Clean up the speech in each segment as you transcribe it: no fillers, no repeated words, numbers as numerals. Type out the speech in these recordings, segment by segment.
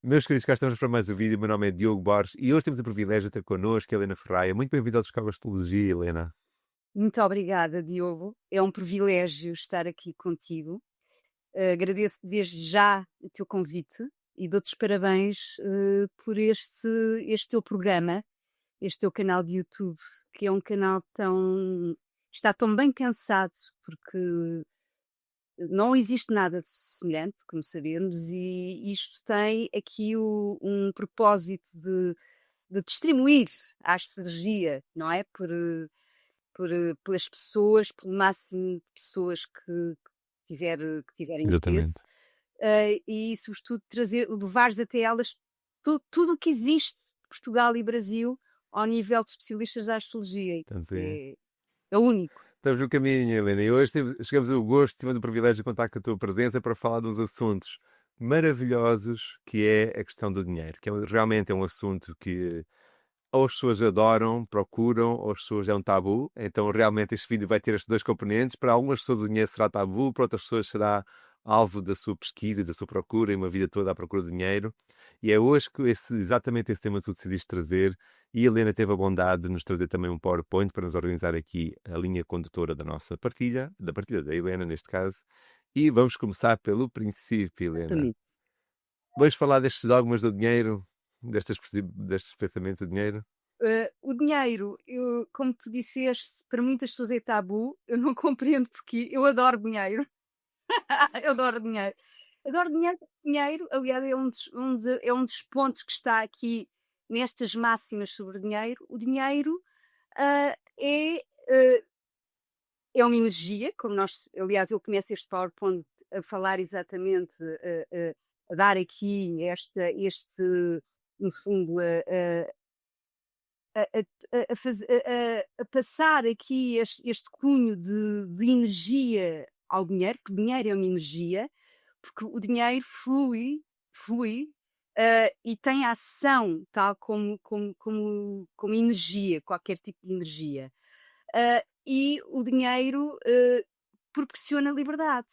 Meus queridos, cá estamos para mais um vídeo. Meu nome é Diogo Borges e hoje temos o privilégio de ter connosco a Helena Ferraia. Muito bem-vindo aos Escolas de Teologia, Helena. Muito obrigada, Diogo. É um privilégio estar aqui contigo. Agradeço desde já o teu convite e dou-te os parabéns por este teu programa, este teu canal de YouTube, que é um canal está tão bem cansado, porque não existe nada de semelhante, como sabemos, e isto tem aqui um propósito de distribuir a astrologia, não é? Pelas pessoas, pelo máximo de pessoas que tiverem interesse, Exatamente. e sobretudo levares até elas tudo o que existe de Portugal e Brasil ao nível de especialistas da astrologia. Portanto, Isso é único. estamos no caminho, Helena, e hoje chegamos ao gosto, tivemos o privilégio de contar com a tua presença para falar de uns assuntos maravilhosos, que é a questão do dinheiro, que realmente é um assunto que ou as pessoas adoram, procuram, ou as pessoas é um tabu. Então, realmente, este vídeo vai ter estes dois componentes. Para algumas pessoas o dinheiro será tabu, para outras pessoas será alvo da sua pesquisa e da sua procura, e uma vida toda à procura de dinheiro. E é hoje que exatamente esse tema tu decidiste trazer, e a Helena teve a bondade de nos trazer também um PowerPoint para nos organizar aqui a linha condutora da nossa partilha, da partilha da Helena, neste caso. E vamos começar pelo princípio, Helena. Exatamente. Vamos falar destes dogmas do dinheiro, destes pensamentos do dinheiro? O dinheiro, como tu disseste, para muitas pessoas é tabu. Eu não compreendo porque eu adoro dinheiro. Eu adoro dinheiro. Adoro dinheiro, porque dinheiro, aliás, é um dos pontos que está aqui nestas máximas sobre o dinheiro. O dinheiro ah, é, ah, é uma energia, como nós, aliás, eu começo este PowerPoint a falar exatamente, a dar aqui no fundo, a passar aqui este cunho de energia ao dinheiro, porque o dinheiro é uma energia, porque o dinheiro flui, e tem ação, tal como energia, qualquer tipo de energia. E o dinheiro proporciona liberdade.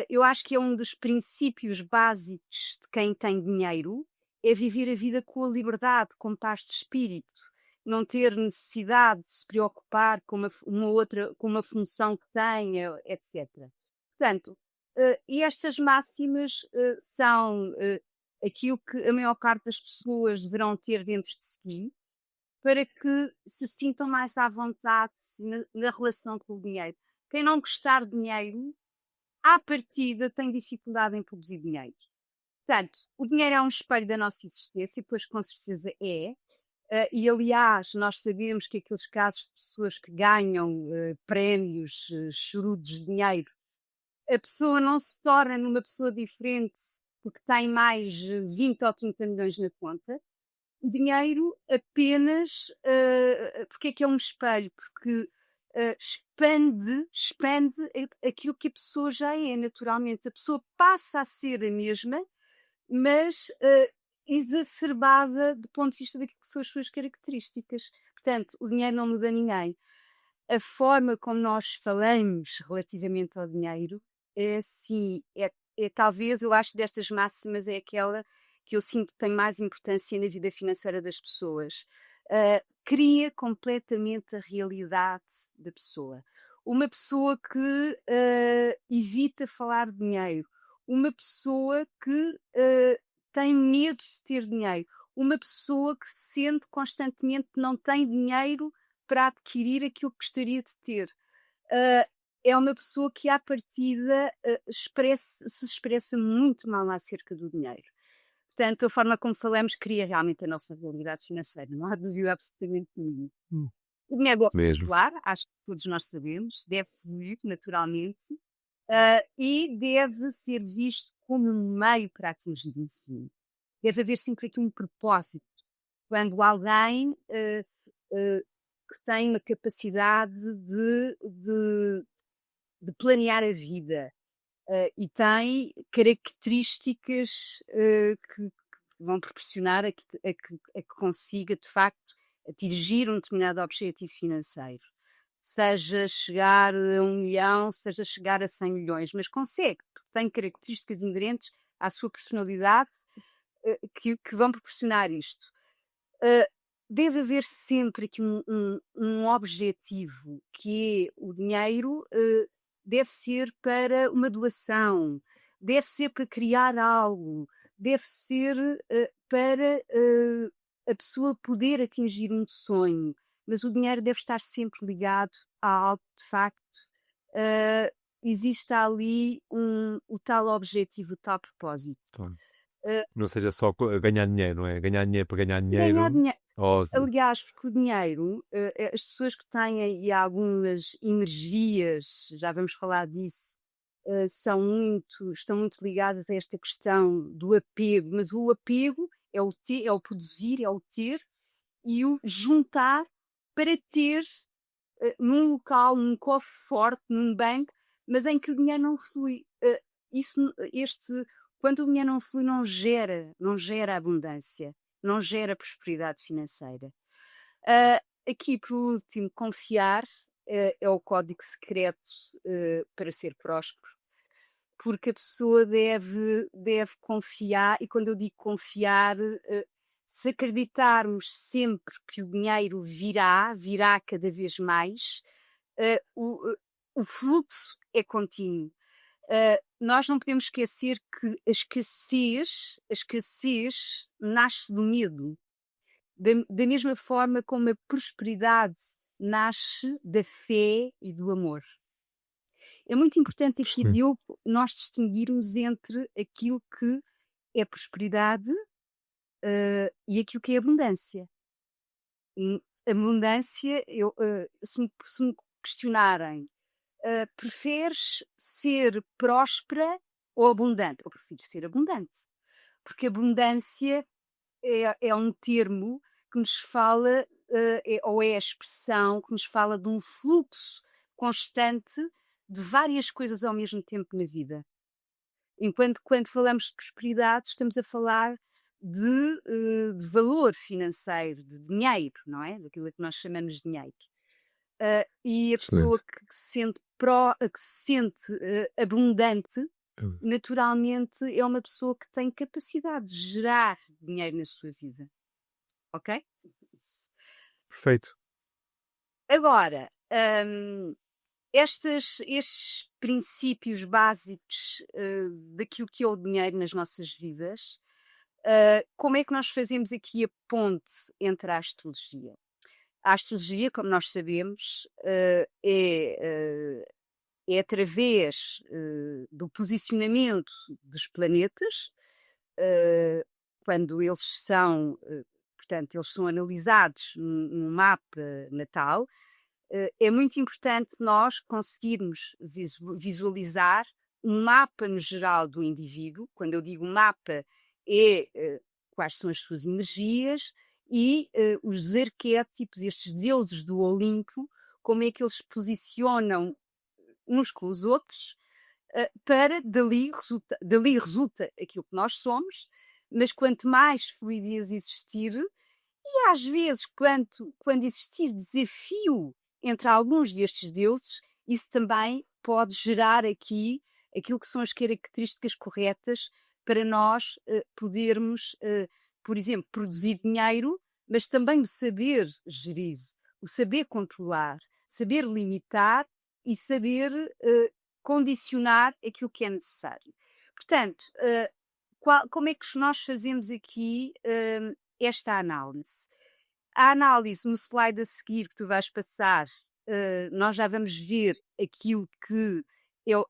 Eu acho que é um dos princípios básicos de quem tem dinheiro, é viver a vida com a liberdade, com paz de espírito, não ter necessidade de se preocupar com uma função que tenha, etc. Portanto, e estas máximas são aquilo que a maior parte das pessoas deverão ter dentro de si, para que se sintam mais à vontade na relação com o dinheiro. Quem não gostar de dinheiro, à partida, tem dificuldade em produzir dinheiro. Portanto, o dinheiro é um espelho da nossa existência, pois com certeza é. E aliás, nós sabemos que aqueles casos de pessoas que ganham prémios, chorudos de dinheiro, a pessoa não se torna numa pessoa diferente porque tem mais 20 ou 30 milhões na conta. O dinheiro apenas, porque é que é um espelho? Porque expande aquilo que a pessoa já é, naturalmente. A pessoa passa a ser a mesma, mas exacerbada do ponto de vista daquilo que são as suas características. Portanto, o dinheiro não muda ninguém. A forma como nós falamos relativamente ao dinheiro é assim, é talvez, eu acho, destas máximas é aquela que eu sinto que tem mais importância na vida financeira das pessoas. Cria completamente a realidade da pessoa. Uma pessoa que evita falar de dinheiro, uma pessoa que tem medo de ter dinheiro, uma pessoa que se sente constantemente que não tem dinheiro para adquirir aquilo que gostaria de ter. É uma pessoa que, à partida, se expressa muito mal acerca do dinheiro. Portanto, a forma como falamos cria realmente a nossa realidade financeira, não há dúvida absolutamente nenhuma. O dinheiro deve Mesmo. circular, acho que todos nós sabemos, deve fluir naturalmente, e deve ser visto como um meio para atingir um fim. Deve haver sempre aqui um propósito. Quando alguém que tem uma capacidade de planear a vida e tem características que vão proporcionar a que consiga, de facto, atingir um determinado objetivo financeiro. Seja chegar a 1 milhão, seja chegar a 100 milhões, mas consegue, porque tem características inerentes à sua personalidade que vão proporcionar isto. Deve haver sempre aqui um objetivo, que é o dinheiro deve ser para uma doação, deve ser para criar algo, deve ser para a pessoa poder atingir um sonho, mas o dinheiro deve estar sempre ligado a algo de facto. Existe ali o tal objetivo, o tal propósito. Claro. Uh, Não seja só ganhar dinheiro, não é? Ganhar dinheiro para ganhar Ganhar dinheiro. dinheiro. Ou... Aliás, porque o dinheiro, as pessoas que têm aí algumas energias, já vamos falar disso, estão muito ligadas a esta questão do apego, mas o apego é o ter, é o produzir, é o ter, e o juntar para ter num local, num cofre forte, num banco, mas em que o dinheiro não flui. Quando o dinheiro não flui, não gera abundância, não gera prosperidade financeira. Aqui, por último, confiar é o código secreto para ser próspero, porque a pessoa deve confiar, e quando eu digo confiar, se acreditarmos sempre que o dinheiro virá cada vez mais, o fluxo é contínuo. Nós não podemos esquecer que a escassez nasce do medo, da mesma forma como a prosperidade nasce da fé e do amor. É muito importante aqui, Sim. Diogo, nós distinguirmos entre aquilo que é prosperidade e aquilo que é abundância. Abundância, se me questionarem, preferes ser próspera ou abundante? Eu prefiro ser abundante, porque abundância é um termo que nos fala, ou é a expressão que nos fala de um fluxo constante de várias coisas ao mesmo tempo na vida. Enquanto quando falamos de prosperidade, estamos a falar de valor financeiro, de dinheiro, não é? Daquilo que nós chamamos de dinheiro. E a pessoa Excelente. que se sente abundante, naturalmente é uma pessoa que tem capacidade de gerar dinheiro na sua vida. Ok? Perfeito. Agora, estes princípios básicos daquilo que é o dinheiro nas nossas vidas, como é que nós fazemos aqui a ponte entre a astrologia? A astrologia, como nós sabemos, é através do posicionamento dos planetas, quando eles são, portanto, eles são analisados num mapa natal. É muito importante nós conseguirmos visualizar um mapa no geral do indivíduo. Quando eu digo mapa, quais são as suas energias e os arquétipos, estes deuses do Olimpo, como é que eles se posicionam uns com os outros, para dali resulta aquilo que nós somos, mas quanto mais fluidez existir, e às vezes quando existir desafio entre alguns destes deuses, isso também pode gerar aqui aquilo que são as características corretas para nós podermos, por exemplo, produzir dinheiro, mas também o saber gerir, o saber controlar, saber limitar e saber condicionar aquilo que é necessário. Portanto, como é que nós fazemos aqui esta análise? A análise no slide a seguir que tu vais passar, nós já vamos ver aquilo que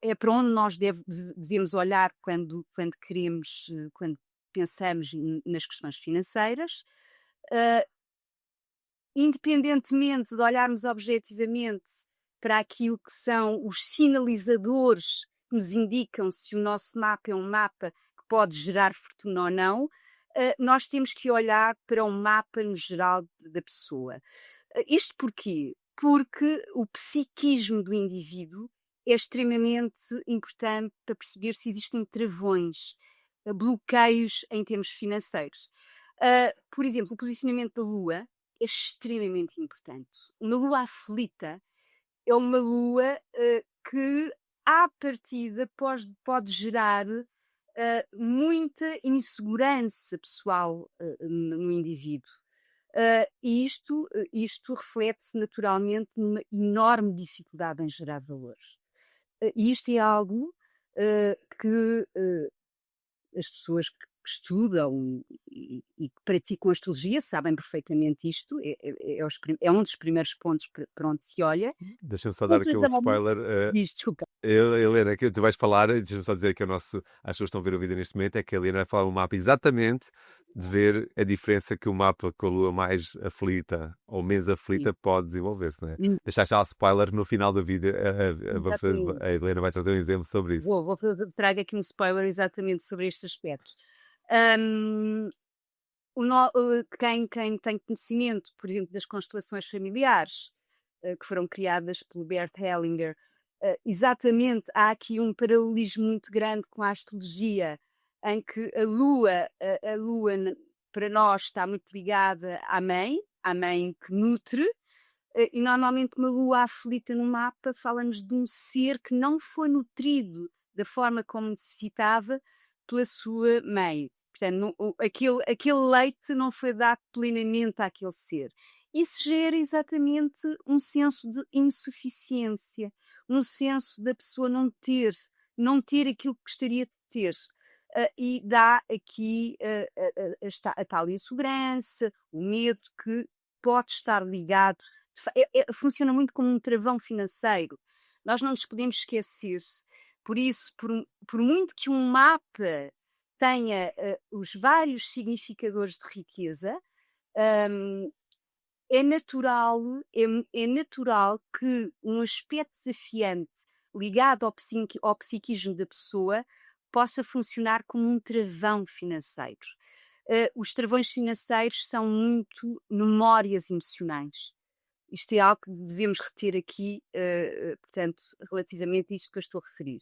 é para onde nós devemos olhar quando queremos, quando pensamos nas questões financeiras. Independentemente de olharmos objetivamente para aquilo que são os sinalizadores que nos indicam se o nosso mapa é um mapa que pode gerar fortuna ou não, nós temos que olhar para um mapa no geral da pessoa. Isto porquê? Porque o psiquismo do indivíduo é extremamente importante para perceber se existem travões, bloqueios em termos financeiros. Por exemplo, o posicionamento da Lua é extremamente importante. Uma lua aflita é uma lua que, à partida, pode gerar muita insegurança pessoal no indivíduo. E isto reflete-se naturalmente numa enorme dificuldade em gerar valores. E isto é algo que as pessoas que estudam e que praticam astrologia sabem perfeitamente isto, é um dos primeiros pontos para onde se olha. Deixa-me só dar aqui Outras um almas, spoiler. diz, desculpa. Helena, que tu vais falar, deixa-me só dizer que as pessoas que estão a ver o vídeo neste momento, é que a Helena vai falar um mapa exatamente de ver a diferença que o mapa com a lua mais aflita ou menos Sim, aflita pode desenvolver-se, não é? sim, Deixar já o spoiler no final do vídeo, exatamente. a Helena vai trazer um exemplo sobre isso. Trago aqui um spoiler exatamente sobre este aspecto. Hum, quem tem conhecimento, por exemplo, das constelações familiares, que foram criadas pelo Bert Hellinger, exatamente há aqui um paralelismo muito grande com a astrologia, em que a lua para nós está muito ligada à mãe que nutre, e normalmente uma lua aflita no mapa fala-nos de um ser que não foi nutrido da forma como necessitava pela sua mãe. Portanto, aquele leite não foi dado plenamente àquele ser. Isso gera exatamente um senso de insuficiência, um senso da pessoa não ter aquilo que gostaria de ter. E dá aqui a tal insegurança, o medo que pode estar ligado. Funciona muito como um travão financeiro. Nós não nos podemos esquecer. Por isso, por muito que um mapa tenha os vários significadores de riqueza, hum, é natural que um aspecto desafiante ligado ao psiquismo da pessoa possa funcionar como um travão financeiro. Os travões financeiros são muito memórias emocionais. Isto é algo que devemos reter aqui, portanto, relativamente a isto que eu estou a referir.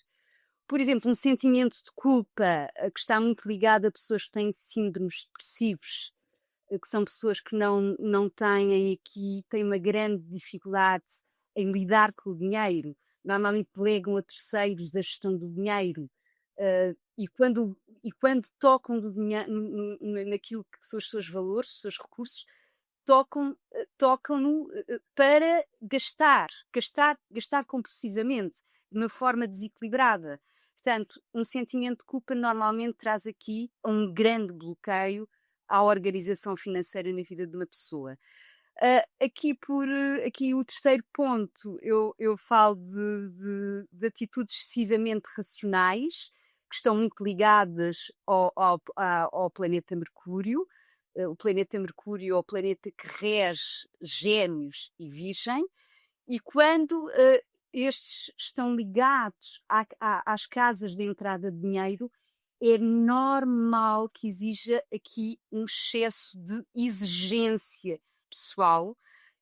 Por exemplo, um sentimento de culpa que está muito ligado a pessoas que têm síndromes depressivos, que são pessoas que não têm uma grande dificuldade em lidar com o dinheiro, normalmente delegam a terceiros a gestão do dinheiro, e quando tocam do dinheiro, naquilo que são os seus valores, os seus recursos, tocam-no para gastar compulsivamente, de uma forma desequilibrada. Portanto, um sentimento de culpa normalmente traz aqui um grande bloqueio à organização financeira na vida de uma pessoa. Aqui o terceiro ponto, eu falo de atitudes excessivamente racionais, que estão muito ligadas ao planeta Mercúrio. O planeta Mercúrio é o planeta que rege Gêmeos e Virgem, e quando estes estão ligados às casas de entrada de dinheiro, é normal que exija aqui um excesso de exigência pessoal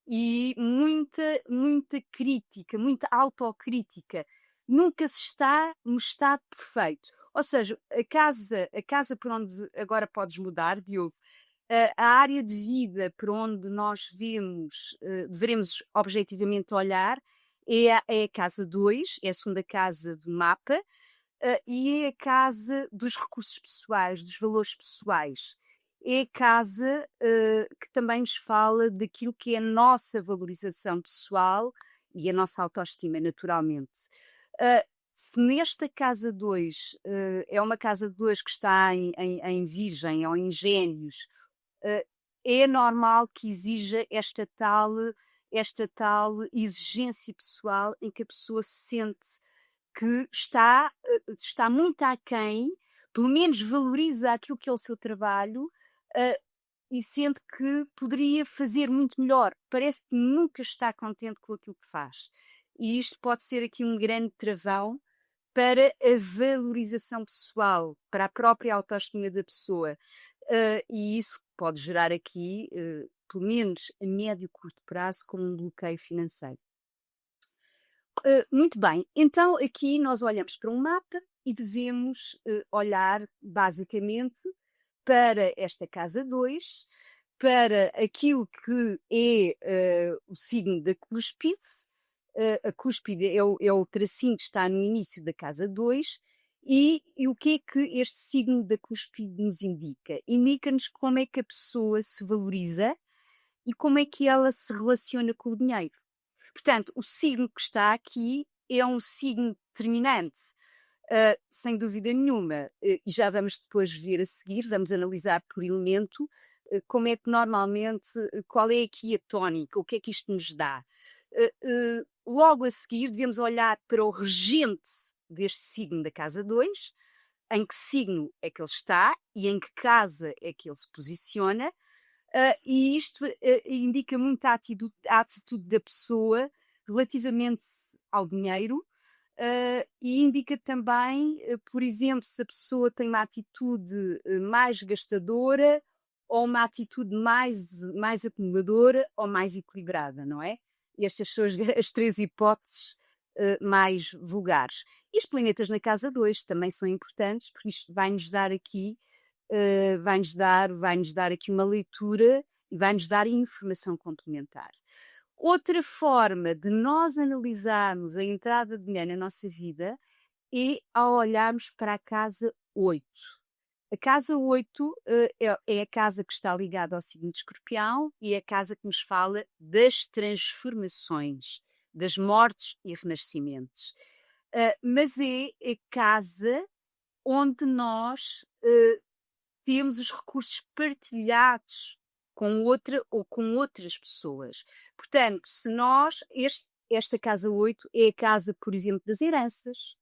e muita crítica, muita autocrítica. Nunca se está no estado perfeito. Ou seja, a casa por onde agora podes mudar, Diogo, a área de vida por onde nós devemos objetivamente olhar é a casa 2, é a segunda casa do mapa, e é a casa dos recursos pessoais, dos valores pessoais. É a casa que também nos fala daquilo que é a nossa valorização pessoal e a nossa autoestima, naturalmente. Se nesta casa 2 é uma casa 2 que está em Virgem ou em Gêmeos, é normal que exija esta tal exigência pessoal em que a pessoa se sente que está muito aquém, pelo menos valoriza aquilo que é o seu trabalho, e sente que poderia fazer muito melhor. Parece que nunca está contente com aquilo que faz. E isto pode ser aqui um grande travão para a valorização pessoal, para a própria autoestima da pessoa. E isso pode gerar aqui, pelo menos a médio e curto prazo, como um bloqueio financeiro. Muito bem, então aqui nós olhamos para um mapa e devemos olhar basicamente para esta casa 2, para aquilo que é o signo da cúspide. A cúspide é o tracinho que está no início da casa 2, E o que é que este signo da cúspide nos indica? Indica-nos como é que a pessoa se valoriza e como é que ela se relaciona com o dinheiro. Portanto, o signo que está aqui é um signo determinante, sem dúvida nenhuma. E já vamos depois ver a seguir, vamos analisar por elemento como é que normalmente, qual é aqui a tónica, o que é que isto nos dá. Logo a seguir, devemos olhar para o regente deste signo da casa 2, em que signo é que ele está e em que casa é que ele se posiciona. E isto indica muito a atitude da pessoa relativamente ao dinheiro, e indica também, por exemplo, se a pessoa tem uma atitude mais gastadora ou uma atitude mais acumuladora ou mais equilibrada, não é? Estas são as três hipóteses mais vulgares. E os planetas na casa 2 também são importantes, porque isto vai-nos dar aqui vai-nos dar aqui uma leitura e vai-nos dar informação complementar. Outra forma de nós analisarmos a entrada de dinheiro na nossa vida é ao olharmos para a casa 8. A casa 8 é a casa que está ligada ao signo de Escorpião e é a casa que nos fala das transformações, das mortes e renascimentos. Mas é a casa onde nós temos os recursos partilhados com outra ou com outras pessoas. Portanto, se nós, esta casa 8 é a casa, por exemplo, das heranças.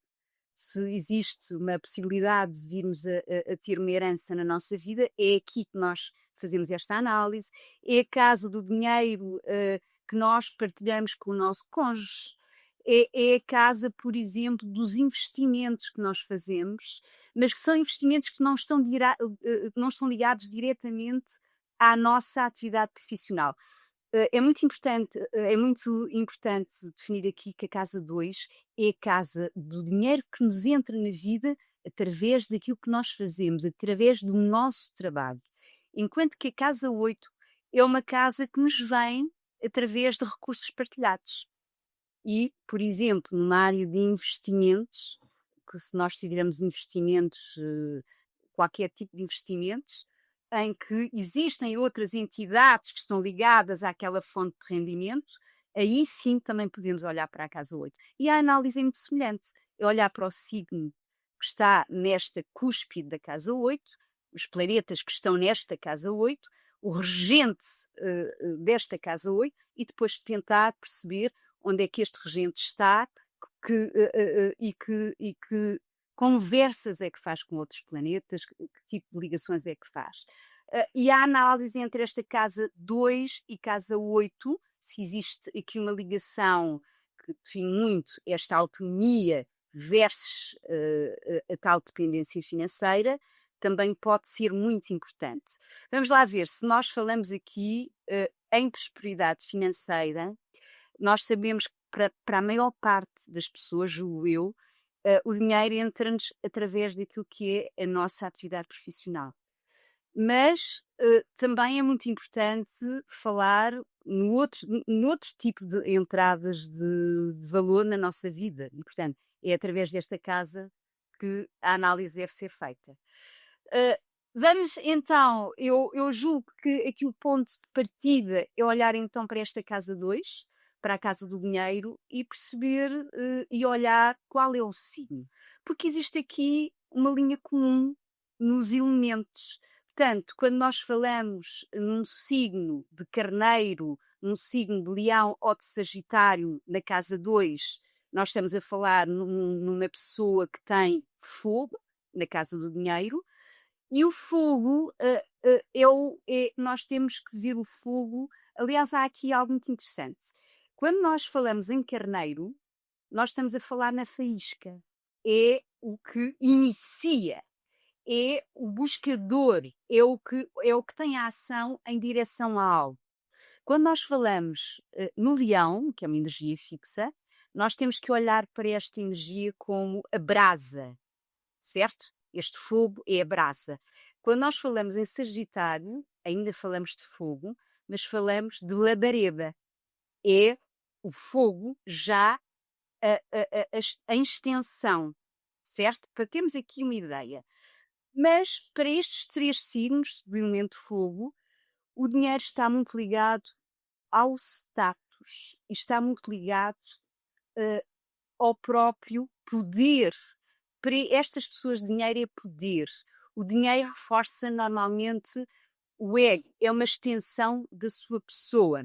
Se existe uma possibilidade de virmos a ter uma herança na nossa vida, é aqui que nós fazemos esta análise. É a casa do dinheiro que nós partilhamos com o nosso cônjuge. É a casa, por exemplo, dos investimentos que nós fazemos, mas que são investimentos que não estão ligados diretamente à nossa atividade profissional. É muito importante definir aqui que a casa 2 é a casa do dinheiro que nos entra na vida através daquilo que nós fazemos, através do nosso trabalho. Enquanto que a casa 8 é uma casa que nos vem através de recursos partilhados. E, por exemplo, numa área de investimentos, que se nós tivermos investimentos, qualquer tipo de investimentos, em que existem outras entidades que estão ligadas àquela fonte de rendimento, aí sim também podemos olhar para a casa 8. E a análise é muito semelhante. É olhar para o signo que está nesta cúspide da casa 8, os planetas que estão nesta casa 8, o regente desta casa 8, e depois tentar perceber onde é que este regente está e que conversas é que faz com outros planetas, que tipo de ligações é que faz. E a análise entre esta casa 2 e casa 8, se existe aqui uma ligação que define muito esta autonomia versus a tal dependência financeira, também pode ser muito importante. Vamos lá ver, se nós falamos aqui em prosperidade financeira, nós sabemos que para a maior parte das pessoas, julgo eu, o dinheiro entra-nos através daquilo que é a nossa atividade profissional. Mas também é muito importante falar no outro tipo de entradas de valor na nossa vida. E, portanto, é através desta casa que a análise deve ser feita. Vamos então, eu julgo que aqui o ponto de partida é olhar então para esta casa 2, para a casa do dinheiro, e perceber e olhar qual é o signo. Porque existe aqui uma linha comum nos elementos. Portanto, quando nós falamos num signo de Carneiro, num signo de Leão ou de Sagitário na casa 2, nós estamos a falar numa pessoa que tem fogo na casa do dinheiro. E o fogo, nós temos que ver o fogo. Aliás, há aqui algo muito interessante. Quando nós falamos em carneiro, nós estamos a falar na faísca. É o que inicia, é o buscador, é o que tem a ação em direção a algo. Quando nós falamos no leão, que é uma energia fixa, nós temos que olhar para esta energia como a brasa, certo? Este fogo é a brasa. Quando nós falamos em Sagitário, ainda falamos de fogo, mas falamos de labareda. É o fogo já em extensão. certo? Para termos aqui uma ideia. Mas para estes 3 signos do elemento fogo, o dinheiro está muito ligado ao status e está muito ligado, ao próprio poder. Para estas pessoas, dinheiro é poder. O dinheiro reforça normalmente o ego, é uma extensão da sua pessoa.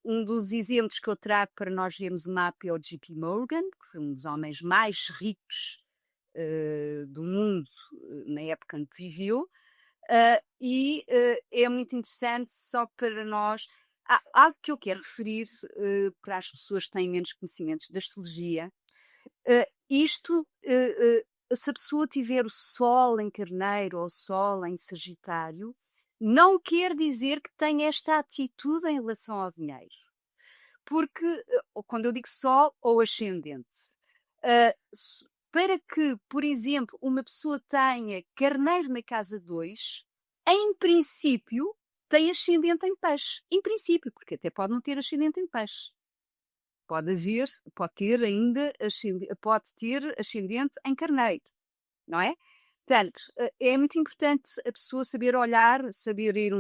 Um dos exemplos que eu trago para nós vermos o mapa é o JP Morgan, que foi um dos homens mais ricos do mundo na época em que viveu. É muito interessante só para nós. Algo que eu quero referir para as pessoas que têm menos conhecimentos da astrologia. Se a pessoa tiver o Sol em Carneiro ou o Sol em Sagitário, não quer dizer que tenha esta atitude em relação ao dinheiro. Porque, quando eu digo Sol ou ascendente, para que, por exemplo, uma pessoa tenha Carneiro na casa 2, em princípio, tem ascendente em peixe. Em princípio, porque até pode não ter ascendente em peixe. Pode ter ascendente em Carneiro, não é? Portanto, é muito importante a pessoa saber olhar, conseguir ir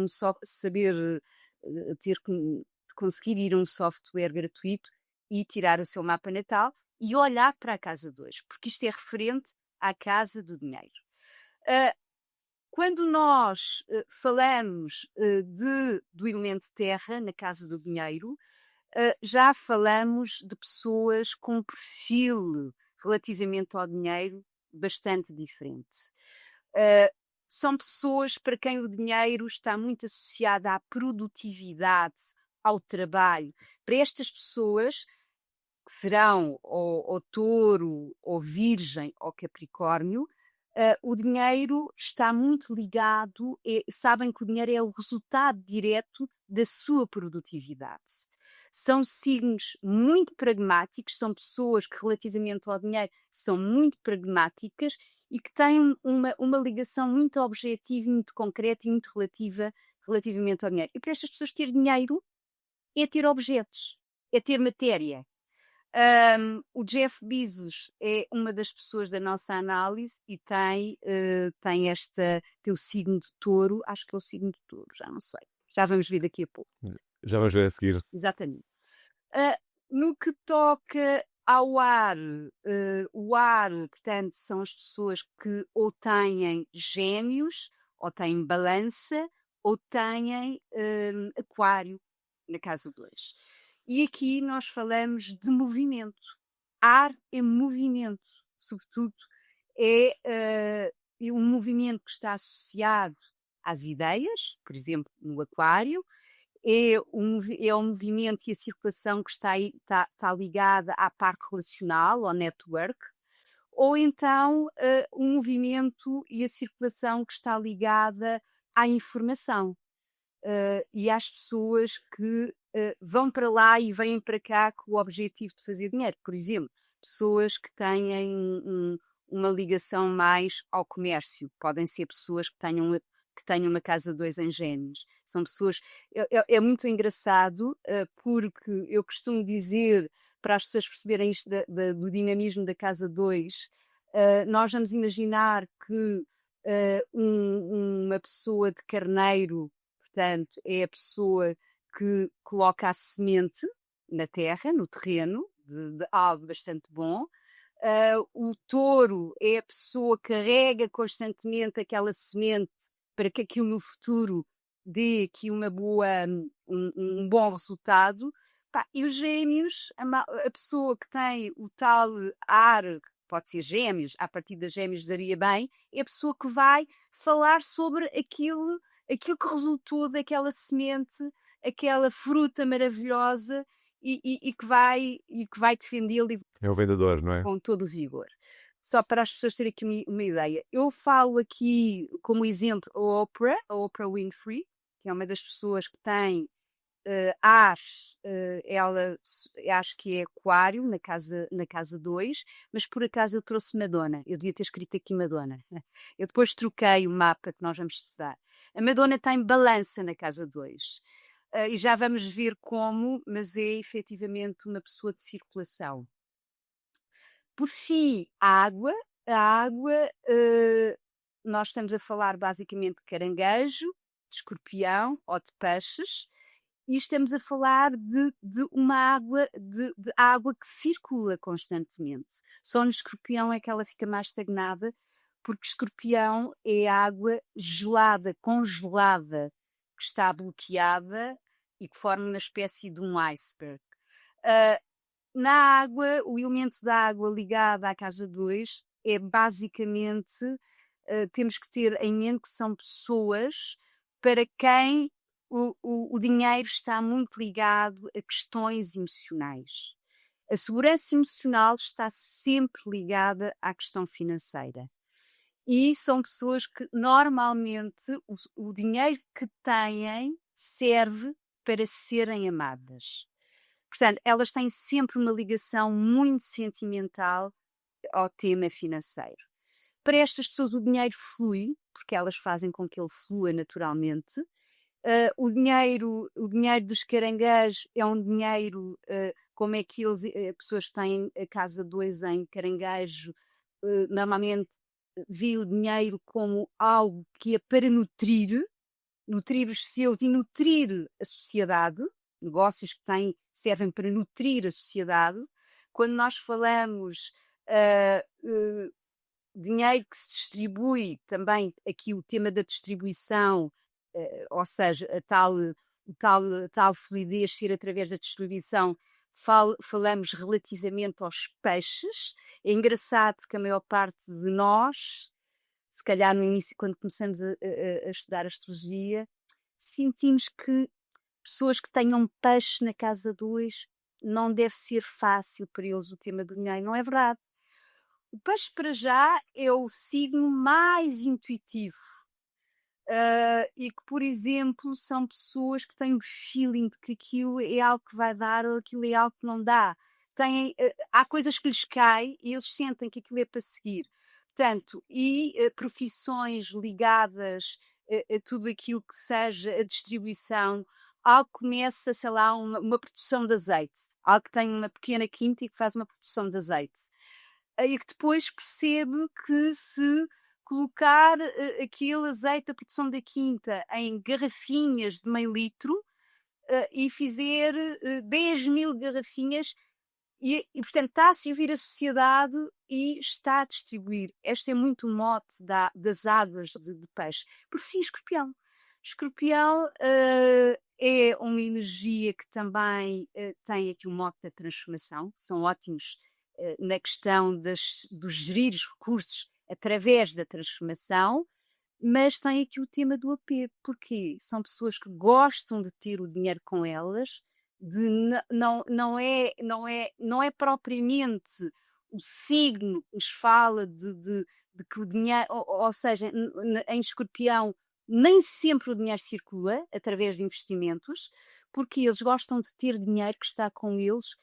a um software gratuito e tirar o seu mapa natal e olhar para a casa 2, porque isto é referente à casa do dinheiro. Quando nós falamos do elemento terra na casa do dinheiro, já falamos de pessoas com um perfil relativamente ao dinheiro bastante diferente. São pessoas para quem o dinheiro está muito associado à produtividade, ao trabalho. Para estas pessoas, que serão ou touro, ou virgem, ou capricórnio, o dinheiro está muito ligado, sabem que o dinheiro é o resultado direto da sua produtividade. São signos muito pragmáticos, são pessoas que relativamente ao dinheiro são muito pragmáticas e que têm uma ligação muito objetiva, muito concreta e muito relativamente ao dinheiro. E para estas pessoas ter dinheiro é ter objetos, é ter matéria. O Jeff Bezos é uma das pessoas da nossa análise e tem o signo de touro, acho que é o signo de touro, já não sei. Já vamos ver daqui a pouco. Já vamos ver a seguir. Exatamente. No que toca ao ar, o ar, portanto, são as pessoas que ou têm gêmeos, ou têm balança, ou têm aquário, na casa 2. E aqui nós falamos de movimento. Ar é movimento, sobretudo é um movimento que está associado às ideias, por exemplo, no aquário, é um movimento e a circulação que está ligada à parte relacional, ao network, ou então um movimento e a circulação que está ligada à informação e às pessoas que vão para lá e vêm para cá com o objetivo de fazer dinheiro. Por exemplo, pessoas que têm uma ligação mais ao comércio, podem ser pessoas que tenham uma casa 2 em Gêmeos. São pessoas. É muito engraçado, porque eu costumo dizer, para as pessoas perceberem isto do dinamismo da casa 2, nós vamos imaginar que uma pessoa de carneiro, portanto, é a pessoa que coloca a semente na terra, no terreno, de algo bastante bom. O touro é a pessoa que carrega constantemente aquela semente para que aquilo no futuro dê aqui um bom resultado. E os gêmeos, a pessoa que tem o tal ar, pode ser gêmeos, a partir das gêmeos daria bem, é a pessoa que vai falar sobre aquilo que resultou daquela semente, aquela fruta maravilhosa e que vai defendê-lo É o vendedor, não é? com todo o vigor. Só para as pessoas terem aqui uma ideia. Eu falo aqui como exemplo a Oprah Winfrey, que é uma das pessoas que tem ar, ela acho que é aquário na casa 2, mas por acaso eu trouxe Madonna. Eu devia ter escrito aqui Madonna. Eu depois troquei o mapa que nós vamos estudar. A Madonna tem balança na casa 2. E já vamos ver como, mas é efetivamente uma pessoa de circulação. Por fim, a água. A água, nós estamos a falar basicamente de caranguejo, de escorpião ou de peixes, e estamos a falar de uma água, de água que circula constantemente. Só no escorpião é que ela fica mais estagnada, porque escorpião é água gelada, congelada, que está bloqueada e que forma uma espécie de um iceberg. Na água, o elemento da água ligado à casa 2 é basicamente, temos que ter em mente que são pessoas para quem o dinheiro está muito ligado a questões emocionais. A segurança emocional está sempre ligada à questão financeira. E são pessoas que normalmente o dinheiro que têm serve para serem amadas. Portanto, elas têm sempre uma ligação muito sentimental ao tema financeiro. Para estas pessoas o dinheiro flui, porque elas fazem com que ele flua naturalmente. O dinheiro dos caranguejos é um dinheiro, como é que pessoas que têm a casa 2 em caranguejo, normalmente vê o dinheiro como algo que é para nutrir os seus e nutrir a sociedade, negócios que servem para nutrir a sociedade. Quando nós falamos dinheiro que se distribui, também aqui o tema da distribuição, ou seja, a tal fluidez ser através da distribuição, falamos relativamente aos peixes. É engraçado porque a maior parte de nós, se calhar no início, quando começamos a estudar astrologia, sentimos que pessoas que tenham peixe na casa 2 não deve ser fácil para eles o tema do dinheiro. Não é verdade. O peixe, para já, é o signo mais intuitivo. E que, por exemplo, são pessoas que têm o feeling de que aquilo é algo que vai dar ou aquilo é algo que não dá. Há coisas que lhes caem e eles sentem que aquilo é para seguir. Portanto, profissões ligadas a tudo aquilo que seja a distribuição, algo que começa, sei lá, uma produção de azeite. Algo que tem uma pequena quinta e que faz uma produção de azeite. E que depois percebe que se colocar aquele azeite da produção da quinta em garrafinhas de meio litro e fizer 10.000 garrafinhas e, portanto, está a servir a sociedade e está a distribuir. Este é muito o mote das águas de peixe. Por fim, escorpião. Escorpião é uma energia que também tem aqui o mote da transformação. São ótimos na questão dos gerir os recursos através da transformação, mas tem aqui o tema do apego. Porquê? São pessoas que gostam de ter o dinheiro com elas, não é propriamente o signo que nos fala de que o dinheiro, ou seja, em escorpião, nem sempre o dinheiro circula através de investimentos, porque eles gostam de ter dinheiro que está com eles,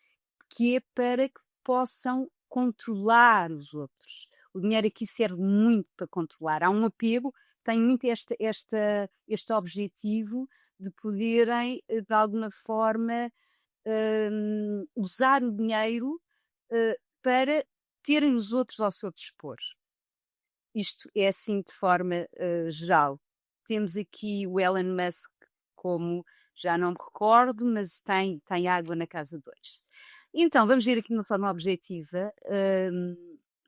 que é para que possam controlar os outros. O dinheiro aqui serve muito para controlar. Há um apego, tem muito este objetivo de poderem, de alguma forma, usar o dinheiro para terem os outros ao seu dispor. Isto é assim de forma geral. Temos aqui o Elon Musk, como já não me recordo, mas tem água na casa 2. Então, vamos ver aqui de uma forma objetiva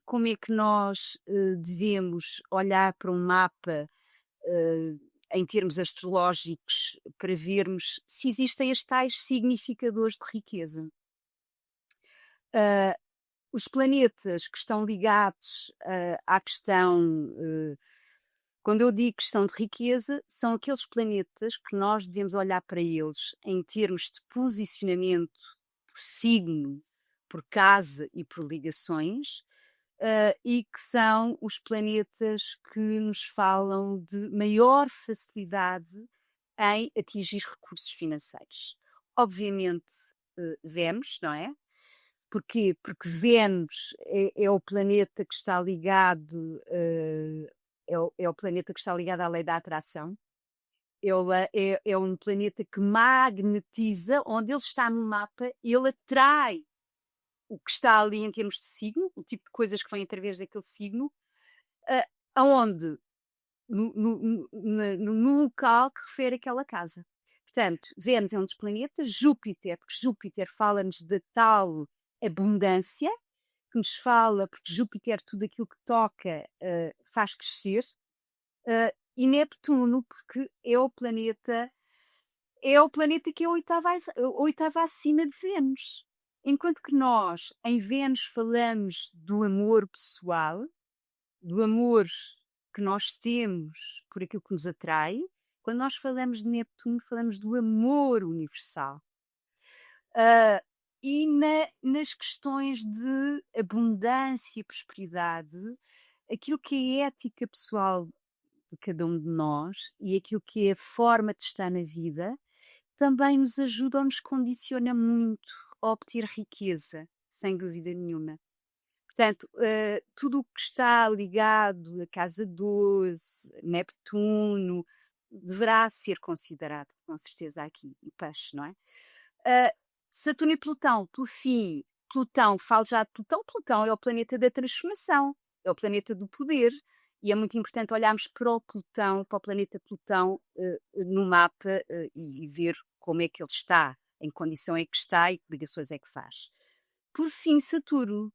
como é que nós devemos olhar para um mapa em termos astrológicos para vermos se existem as tais significadores de riqueza. Os planetas que estão ligados à questão, quando eu digo questão de riqueza, são aqueles planetas que nós devemos olhar para eles em termos de posicionamento por signo, por casa e por ligações, e que são os planetas que nos falam de maior facilidade em atingir recursos financeiros. Obviamente, Vênus, não é? Porquê? Porque Vênus é o planeta que está ligado, é o planeta que está ligado à lei da atração. É um planeta que magnetiza, onde ele está no mapa, ele atrai o que está ali em termos de signo, o tipo de coisas que vêm através daquele signo, aonde no local que refere aquela casa. Portanto, Vênus é um dos planetas, Júpiter, porque Júpiter fala-nos de tal abundância, que nos fala, porque Júpiter, tudo aquilo que toca, faz crescer, e Neptuno, porque é o planeta que é o oitavo acima de Vênus. Enquanto que nós, em Vênus, falamos do amor pessoal, do amor que nós temos por aquilo que nos atrai, quando nós falamos de Neptuno, falamos do amor universal. E nas questões de abundância e prosperidade, aquilo que é a ética pessoal de cada um de nós e aquilo que é a forma de estar na vida, também nos ajuda ou nos condiciona muito a obter riqueza, sem dúvida nenhuma. Portanto, tudo o que está ligado a casa 12, Neptuno, deverá ser considerado, com certeza, aqui. E peixe, não é? Saturno e Plutão, pelo fim, Plutão, falo já de Plutão, Plutão é o planeta da transformação, é o planeta do poder, e é muito importante olharmos para o Plutão, para o planeta Plutão, no mapa e ver como é que ele está, em que condição é que está e que ligações é que faz. Por fim, Saturno.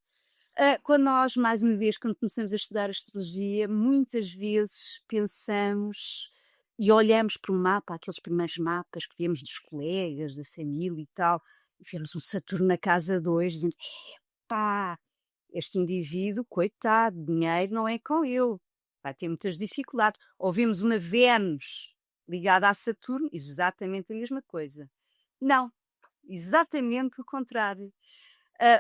Quando nós, mais uma vez, quando começamos a estudar astrologia, muitas vezes pensamos e olhamos para o mapa, aqueles primeiros mapas que vemos dos colegas, da família e tal, e vemos um Saturno na casa 2, dizendo: pá, este indivíduo, coitado, dinheiro não é com ele, vai ter muitas dificuldades. Ou vemos uma Vênus ligada a Saturno, exatamente a mesma coisa. Não, exatamente o contrário.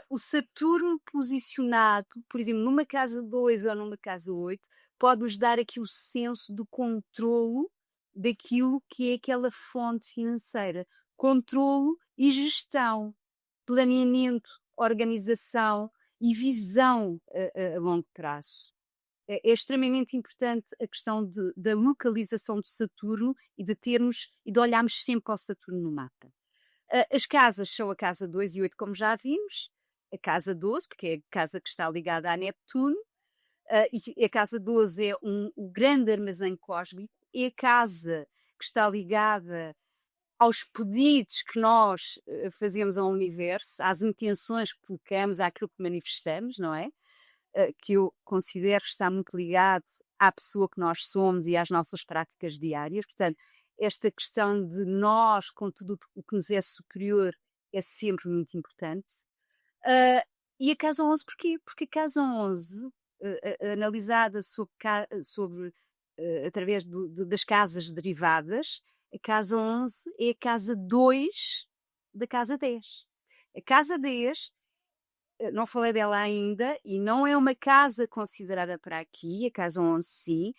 O Saturno posicionado, por exemplo, numa casa 2 ou numa casa 8, pode-nos dar aqui o senso do controlo daquilo que é aquela fonte financeira. Controlo e gestão, planeamento, organização e visão a longo prazo. É extremamente importante a questão da localização do Saturno e de olharmos sempre ao Saturno no mapa. As casas são a casa 2 e 8, como já vimos, a casa 12, porque é a casa que está ligada a Neptuno, e a casa 12 é o grande armazém cósmico, é a casa que está ligada aos pedidos que nós fazemos ao universo, às intenções que colocamos, àquilo que manifestamos, não é? Que eu considero que está muito ligado à pessoa que nós somos e às nossas práticas diárias. Portanto, esta questão de nós, com tudo o que nos é superior, é sempre muito importante. E a casa 11, porquê? Porque a casa 11, analisada através das casas derivadas, a casa 11 é a casa 2 da casa 10. A casa 10, não falei dela ainda, e não é uma casa considerada para aqui, a casa 11 sim,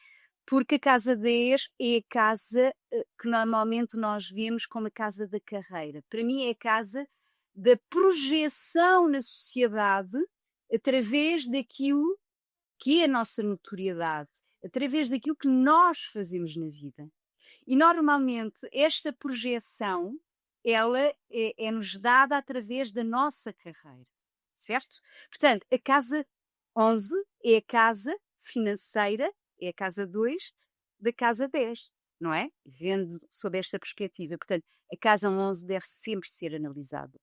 porque a casa 10 é a casa que normalmente nós vemos como a casa da carreira. Para mim é a casa da projeção na sociedade através daquilo que é a nossa notoriedade, através daquilo que nós fazemos na vida. E normalmente esta projeção, ela é-nos dada através da nossa carreira, certo? Portanto, a casa 11 é a casa financeira, é a casa 2 da casa 10, não é? Vendo sob esta perspectiva. Portanto, a casa 11 deve sempre ser analisada.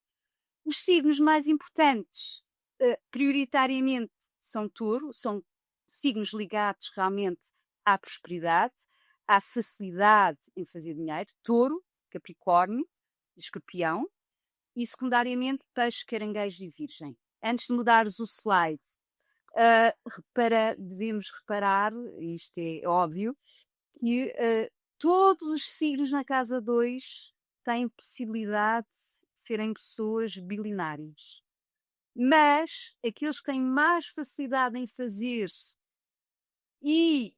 Os signos mais importantes, prioritariamente, são touro, são signos ligados realmente à prosperidade, à facilidade em fazer dinheiro, touro, capricórnio, escorpião, e secundariamente peixe, caranguejo e virgem. Antes de mudares o slide, devemos reparar, isto é óbvio, que todos os signos na casa 2 têm possibilidade de serem pessoas bilionárias. Mas aqueles que têm mais facilidade em fazer e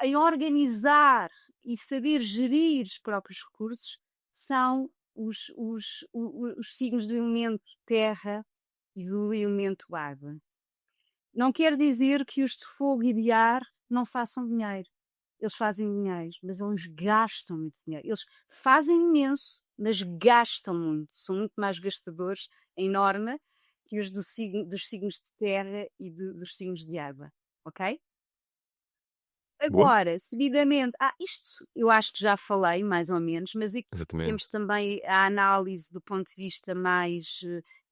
em organizar e saber gerir os próprios recursos são os signos do elemento terra e do elemento água. Não quer dizer que os de fogo e de ar não façam dinheiro. Eles fazem dinheiro, mas eles gastam muito dinheiro. Eles fazem imenso, mas gastam muito. São muito mais gastadores em norma que os dos signos de terra e dos signos de água, ok? Boa, Agora, seguidamente, isto eu acho que já falei mais ou menos, mas aqui temos exatamente. também a análise do ponto de vista mais,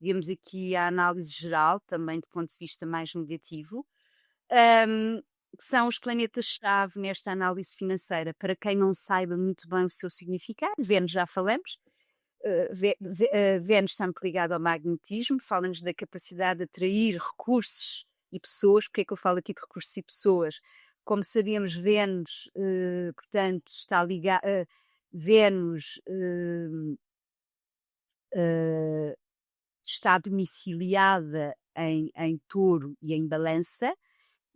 digamos aqui, a análise geral, também do ponto de vista mais negativo, hum, que são os planetas-chave nesta análise financeira. Para quem não saiba muito bem o seu significado, Vênus já falamos, Vênus está muito ligado ao magnetismo, fala-nos da capacidade de atrair recursos e pessoas. Porque é que eu falo aqui de recursos e pessoas? Como sabemos, Vênus, portanto, está ligado. Vênus eh, está domiciliada em Touro e em Balança,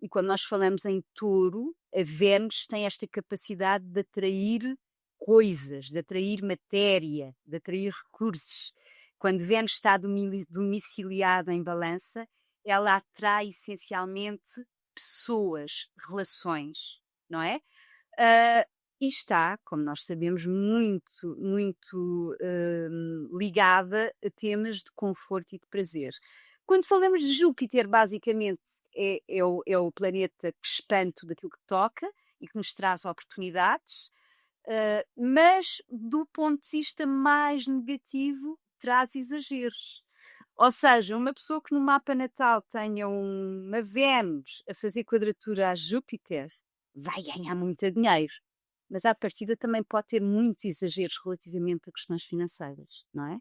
e quando nós falamos em Touro, a Vênus tem esta capacidade de atrair coisas, de atrair matéria, de atrair recursos. Quando Vênus está domiciliada em Balança, ela atrai essencialmente pessoas, relações, não é? Ah, e está, como nós sabemos, muito, muito ligada a temas de conforto e de prazer. Quando falamos de Júpiter, basicamente é o planeta que expande tudo aquilo que toca e que nos traz oportunidades, mas do ponto de vista mais negativo, traz exageros. Ou seja, uma pessoa que no mapa natal tenha uma Vênus a fazer quadratura a Júpiter vai ganhar muito dinheiro, mas à partida também pode ter muitos exageros relativamente a questões financeiras, não é?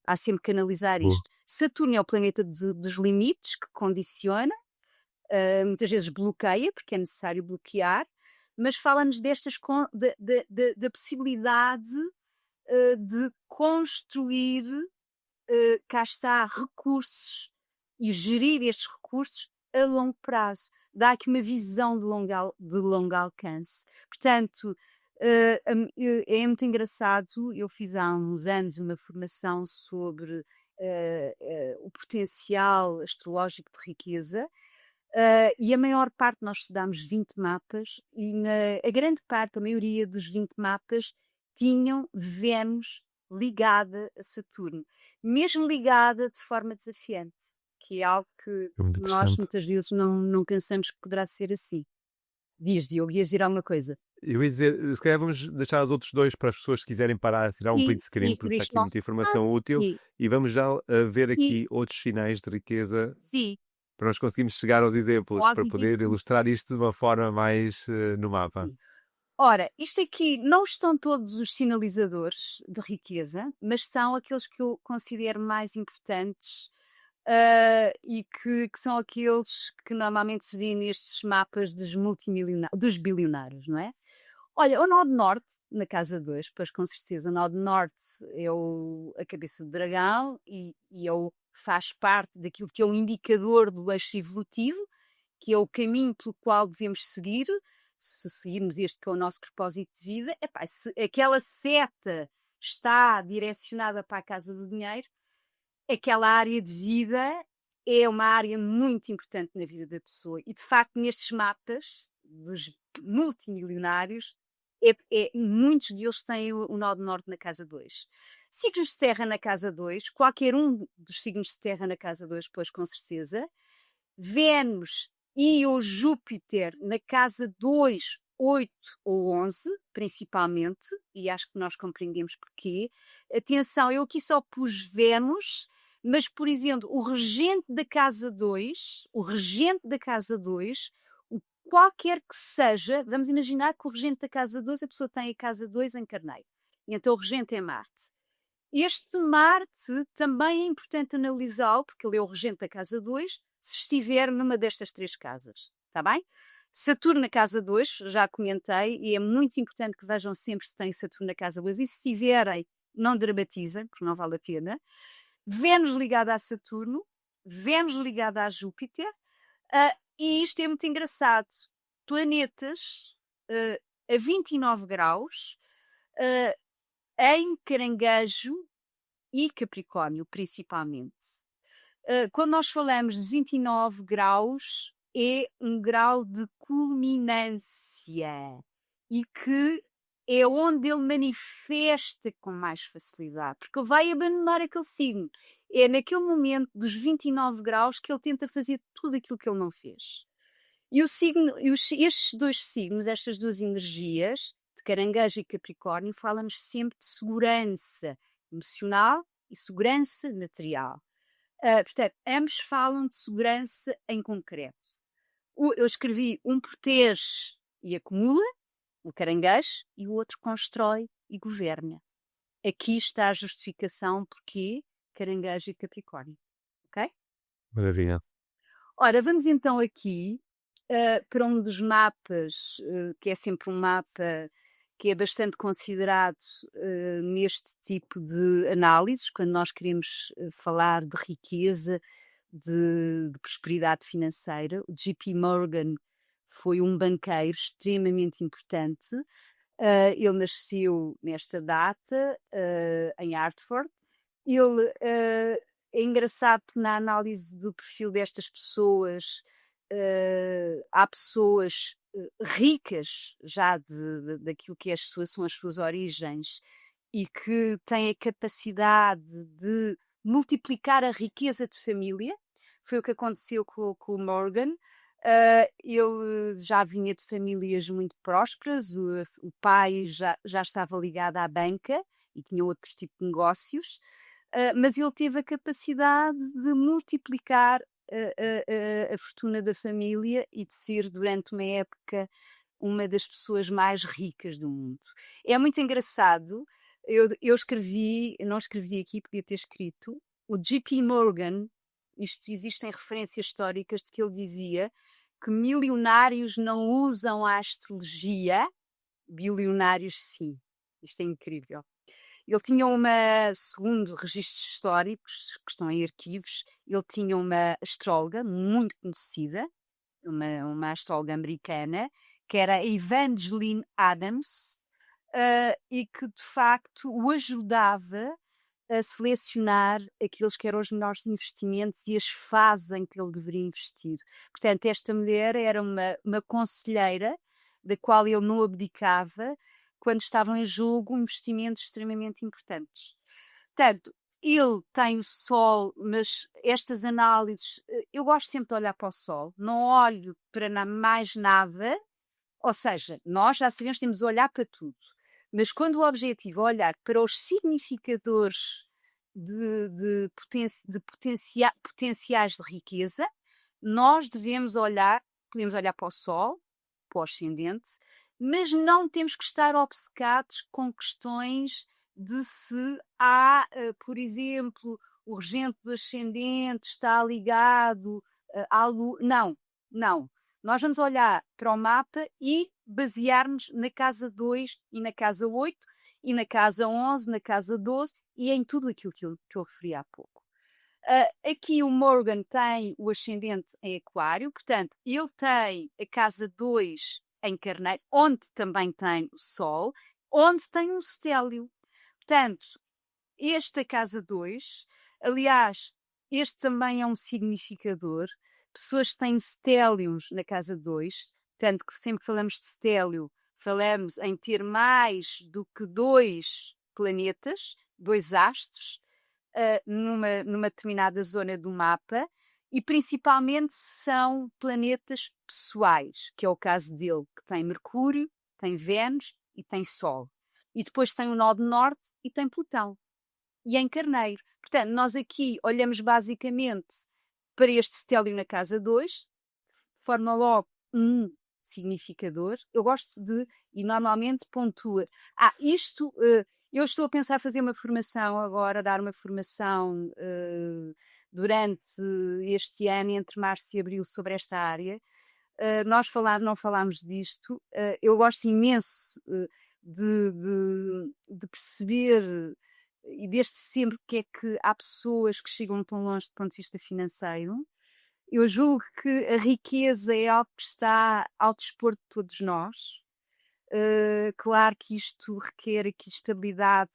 Há sempre que analisar Boa. isto. Saturno é o planeta dos limites, que condiciona, muitas vezes bloqueia, porque é necessário bloquear, mas fala-nos da possibilidade de construir, cá está, recursos e gerir estes recursos a longo prazo. Dá aqui uma visão de longo alcance. Portanto, é muito engraçado. Eu fiz há uns anos uma formação sobre o potencial astrológico de riqueza. E a maior parte, nós estudámos 20 mapas, e a grande parte, a maioria dos 20 mapas, tinham Vênus ligada a Saturno, mesmo ligada de forma desafiante, que é algo que É muito nós interessante. muitas vezes não pensamos que poderá ser assim. Diz, Diogo, ias dizer alguma coisa? Eu ia dizer, se calhar vamos deixar os outros dois para as pessoas que quiserem parar, tirar um Sim, print screen, sim, porque por está isto aqui não. muita informação útil, Sim, e vamos já ver sim, aqui outros sinais de riqueza sim. para nós conseguirmos chegar aos exemplos, para Ósis e poder ilustrar isto de uma forma mais no mapa. sim. Ora, isto aqui não estão todos os sinalizadores de riqueza, mas são aqueles que eu considero mais importantes, e que são aqueles que normalmente se vê nestes mapas dos bilionários, não é? Olha, o Nó de Norte, na casa 2, pois com certeza, o Nó de Norte é a cabeça do dragão, faz parte daquilo que é o indicador do eixo evolutivo, que é o caminho pelo qual devemos seguir. Se seguirmos este que é o nosso propósito de vida, epá, se aquela seta está direcionada para a casa do dinheiro, aquela área de vida é uma área muito importante na vida da pessoa. E de facto, nestes mapas dos multimilionários, muitos deles têm o nó de norte na casa 2. Signos de terra na casa 2, qualquer um dos signos de terra na casa 2, pois com certeza. Vênus e o Júpiter na casa 2, 8 ou 11, principalmente, e acho que nós compreendemos porquê. Atenção, eu aqui só pus Vênus, mas, por exemplo, o regente da casa 2, qualquer que seja, vamos imaginar que o regente da casa 2, a pessoa tem a casa 2 em Carneiro, e então o regente é Marte. Este Marte também é importante analisá-lo, porque ele é o regente da casa 2, se estiver numa destas três casas, está bem? Saturno na casa 2, já comentei, e é muito importante que vejam sempre se tem Saturno na casa 2, e se tiverem, não dramatizem, porque não vale a pena. Vênus ligada a Saturno, Vênus ligada a Júpiter, e isto é muito engraçado. Planetas a 29 graus, em Caranguejo e Capricórnio, principalmente. Quando nós falamos de 29 graus, é um grau de culminância e que é onde ele manifesta com mais facilidade, porque ele vai abandonar aquele signo. é naquele momento dos 29 graus que ele tenta fazer tudo aquilo que ele não fez. E o signo, estes dois signos, estas duas energias, de Caranguejo e Capricórnio, falam-nos sempre de segurança emocional e segurança material. Portanto, ambos falam de segurança em concreto. Eu escrevi, um protege e acumula, o Caranguejo, e o outro constrói e governa. Aqui está a justificação porque Caranguejo e Capricórnio. Ok? Maravilha. Ora, vamos então aqui para um dos mapas, que é sempre um mapa que é bastante considerado neste tipo de análises, quando nós queremos falar de riqueza, de prosperidade financeira. O JP Morgan foi um banqueiro extremamente importante. Ele nasceu nesta data, em Hartford. Ele é engraçado porque na análise do perfil destas pessoas, há pessoas ricas já daquilo que são as suas origens e que têm a capacidade de multiplicar a riqueza de família. Foi o que aconteceu com o Morgan. Ele já vinha de famílias muito prósperas, o pai já estava ligado à banca e tinha outro tipo de negócios, mas ele teve a capacidade de multiplicar a fortuna da família e de ser, durante uma época, uma das pessoas mais ricas do mundo. É muito engraçado, eu escrevi, não escrevi aqui, podia ter escrito, o JP Morgan, existem referências históricas de que ele dizia que milionários não usam a astrologia, bilionários sim. Isto é incrível. Ele tinha segundo registros históricos, que estão em arquivos, ele tinha uma astróloga muito conhecida, uma astróloga americana, que era a Evangeline Adams, e que de facto o ajudava a selecionar aqueles que eram os melhores investimentos e as fases em que ele deveria investir. Portanto, esta mulher era uma conselheira da qual ele não abdicava quando estavam em jogo investimentos extremamente importantes. Portanto, ele tem o Sol, mas estas análises, eu gosto sempre de olhar para o Sol, não olho para mais nada, ou seja, nós já sabemos que temos de olhar para tudo, mas quando o objetivo é olhar para os significadores de potenciais de riqueza, nós devemos podemos olhar para o Sol, para o ascendente, mas não temos que estar obcecados com questões de se há, por exemplo, o regente do ascendente está ligado à Lua. Não, não. Nós vamos olhar para o mapa e basear-nos na casa 2 e na casa 8 e na casa 11, na casa 12 e em tudo aquilo que eu referi há pouco. Aqui o Morgan tem o ascendente em Aquário, portanto, ele tem a casa 2 em Carneiro, onde também tem o Sol, onde tem um stélio. Portanto, esta casa 2, aliás, este também é um significador. Pessoas que têm stélios na casa 2, tanto que sempre falamos de stélio, falamos em ter mais do que 2 planetas, 2 astros, numa determinada zona do mapa, e principalmente são planetas pessoais, que é o caso dele, que tem Mercúrio, tem Vênus e tem Sol. E depois tem o nó de norte e tem Plutão. E em Carneiro. Portanto, nós aqui olhamos basicamente para este stélio na casa 2, forma logo um significador. Eu gosto e normalmente pontua. Eu estou a pensar fazer uma formação agora, dar uma formação durante este ano, entre março e abril, sobre esta área. Não falámos disto. Eu gosto imenso de perceber e desde sempre que é que há pessoas que chegam tão longe do ponto de vista financeiro. Eu julgo que a riqueza é algo que está ao dispor de todos nós. Claro que isto requer aqui estabilidade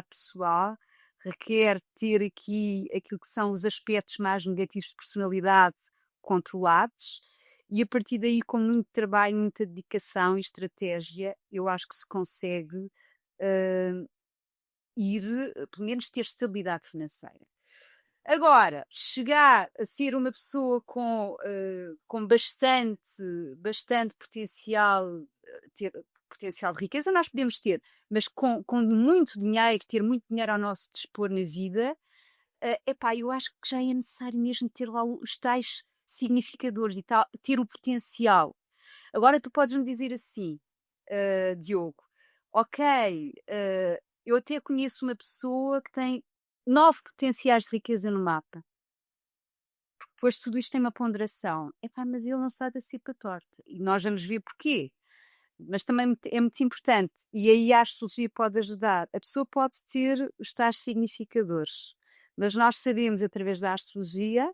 pessoal, requer ter aqui aquilo que são os aspectos mais negativos de personalidade controlados, e a partir daí, com muito trabalho, muita dedicação e estratégia, eu acho que se consegue pelo menos ter estabilidade financeira. Agora, chegar a ser uma pessoa com bastante potencial, ter potencial de riqueza, nós podemos ter, mas com muito dinheiro, ter muito dinheiro ao nosso dispor na vida, epá, eu acho que já é necessário mesmo ter lá os tais significadores e tal, ter o potencial. Agora tu podes-me dizer assim, Diogo, ok, eu até conheço uma pessoa que tem 9 potenciais de riqueza no mapa. Depois tudo isto tem uma ponderação. Epá, mas ele não sai da cepa torta. E nós vamos ver porquê. Mas também é muito importante. E aí a astrologia pode ajudar. A pessoa pode ter os tais significadores. Mas nós sabemos, através da astrologia,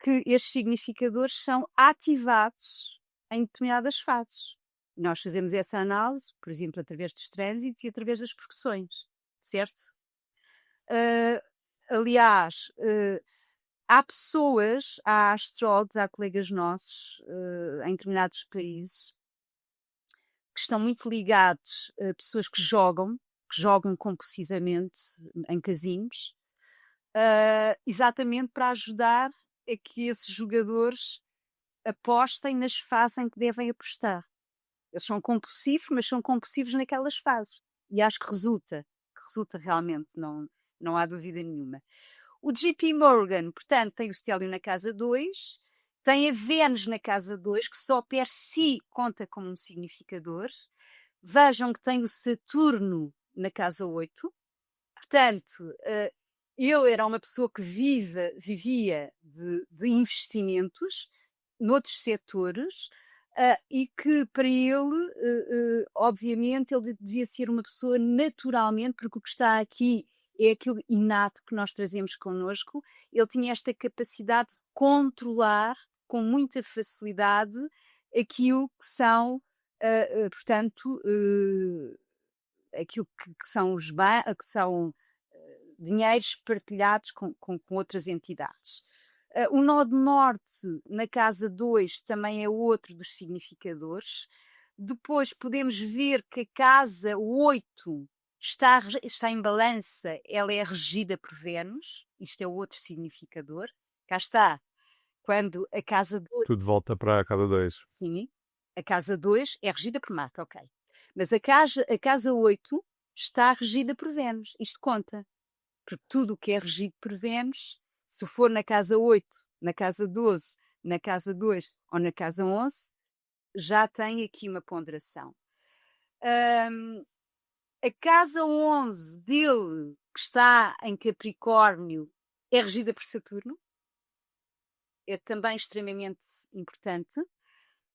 que estes significadores são ativados em determinadas fases. Nós fazemos essa análise, por exemplo, através dos trânsitos e através das progressões, certo? Aliás, há pessoas, há astrólogos, há colegas nossos em determinados países que estão muito ligados a pessoas que jogam compulsivamente em casinos, exatamente para ajudar a que esses jogadores apostem nas fases em que devem apostar. Eles são compulsivos, mas são compulsivos naquelas fases. E acho que resulta realmente, não há dúvida nenhuma. O JP Morgan, portanto, tem o Stélio na casa 2, tem a Vênus na casa 2, que só per si conta como um significador. Vejam que tem o Saturno na casa 8. Portanto, eu era uma pessoa que vivia de investimentos noutros setores, e que para ele, obviamente, ele devia ser uma pessoa naturalmente, porque o que está aqui é aquilo inato que nós trazemos connosco. Ele tinha esta capacidade de controlar com muita facilidade aquilo que são, portanto, aquilo que são que são dinheiros partilhados com outras entidades. O nó de norte, na casa 2, também é outro dos significadores. Depois podemos ver que a casa 8 está em balança, ela é regida por Vênus, isto é outro significador. Cá está, quando a casa 2, Tudo volta para a cada 2. sim, a casa 2 é regida por Marte, ok. Mas a casa 8 está regida por Vênus, isto conta. Porque tudo o que é regido por Vênus, se for na casa 8, na casa 12, na casa 2 ou na casa 11, já tem aqui uma ponderação. A casa 11 dele, que está em Capricórnio, é regida por Saturno. É também extremamente importante,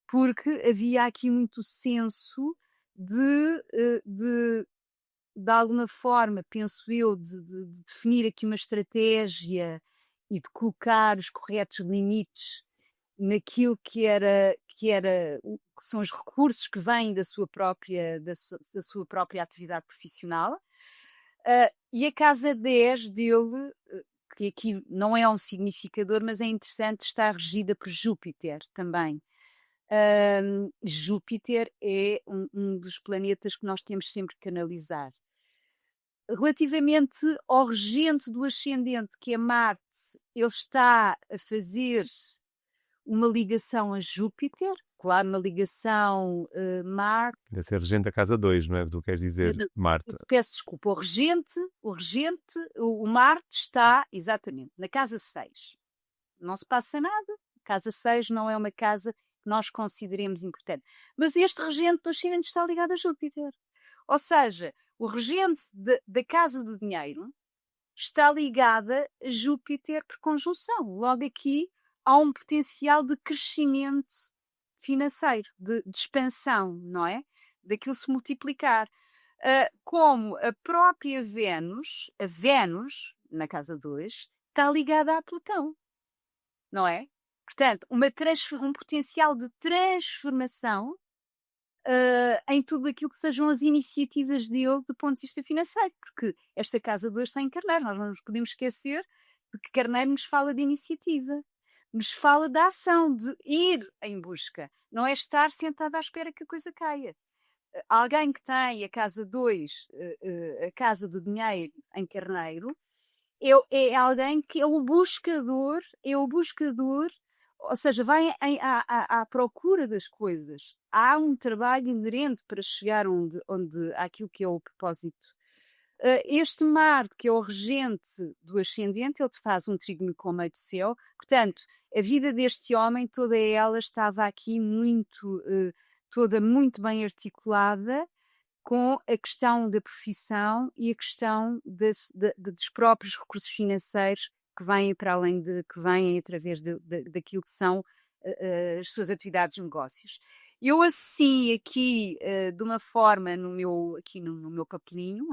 porque havia aqui muito senso de alguma forma, penso eu, de definir aqui uma estratégia e de colocar os corretos limites naquilo que são os recursos que vêm da sua própria atividade profissional. E a casa 10 dele, que aqui não é um significador, mas é interessante, está regida por Júpiter também. Júpiter é um dos planetas que nós temos sempre que analisar. Relativamente ao regente do ascendente, que é Marte, ele está a fazer uma ligação a Júpiter, claro, uma ligação Marte. Deve ser regente da casa 2, não é? Tu queres dizer, Marte. Peço desculpa, o Marte está exatamente na casa 6. Não se passa nada. Casa 6 não é uma casa que nós consideremos importante. Mas este regente do ascendente está ligado a Júpiter. Ou seja, o regente da casa do dinheiro está ligada a Júpiter por conjunção. Logo aqui há um potencial de crescimento financeiro, de expansão, não é? Daquilo se multiplicar. Como a própria Vênus, a Vênus, na casa 2, está ligada a Plutão, não é? Portanto, um potencial de transformação em tudo aquilo que sejam as iniciativas dele do ponto de vista financeiro, porque esta casa 2 está em Carneiro, nós não nos podemos esquecer de que Carneiro nos fala de iniciativa, nos fala da ação, de ir em busca, não é estar sentado à espera que a coisa caia. Alguém que tem a casa 2, a casa do dinheiro em Carneiro, é alguém que é o buscador, ou seja, vai à procura das coisas. Há um trabalho inerente para chegar àquilo que é o propósito. Este Marte, que é o regente do ascendente, ele te faz um trígono com o meio do céu. Portanto, a vida deste homem, toda ela estava aqui toda muito bem articulada com a questão da profissão e a questão dos próprios recursos financeiros que vêm para além que vêm através daquilo que são as suas atividades de negócios. Eu assim aqui de uma forma aqui no meu papelinho,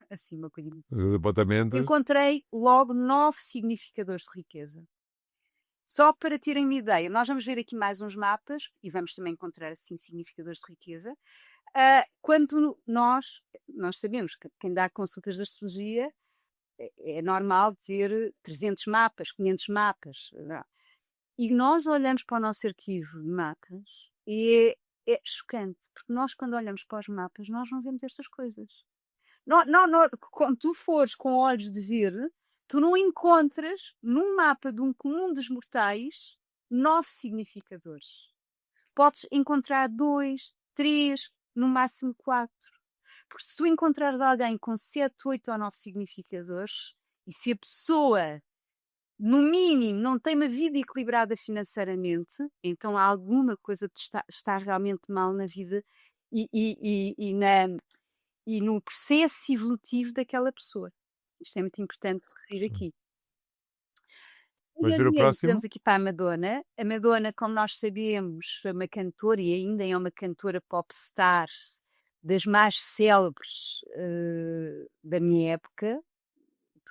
assim uma coisa, Os apontamentos. encontrei logo 9 significadores de riqueza. Só para terem uma ideia, nós vamos ver aqui mais uns mapas e vamos também encontrar assim significadores de riqueza. Quando nós sabemos que quem dá consultas de astrologia é normal ter 300 mapas, 500 mapas. E nós olhamos para o nosso arquivo de mapas e é chocante, porque nós quando olhamos para os mapas, nós não vemos estas coisas. Quando tu fores com olhos de ver, tu não encontras num mapa de um comum dos mortais 9 significadores. Podes encontrar 2, 3, no máximo 4. Porque se tu encontrares alguém com 7, 8 ou 9 significadores, e se a pessoa, no mínimo, não tem uma vida equilibrada financeiramente, então há alguma coisa que está realmente mal na vida e no processo evolutivo daquela pessoa. Isto é muito importante referir aqui. Vamos ver o próximo? Vamos aqui para a Madonna. A Madonna, como nós sabemos, foi uma cantora e ainda é uma cantora popstar das mais célebres da minha época.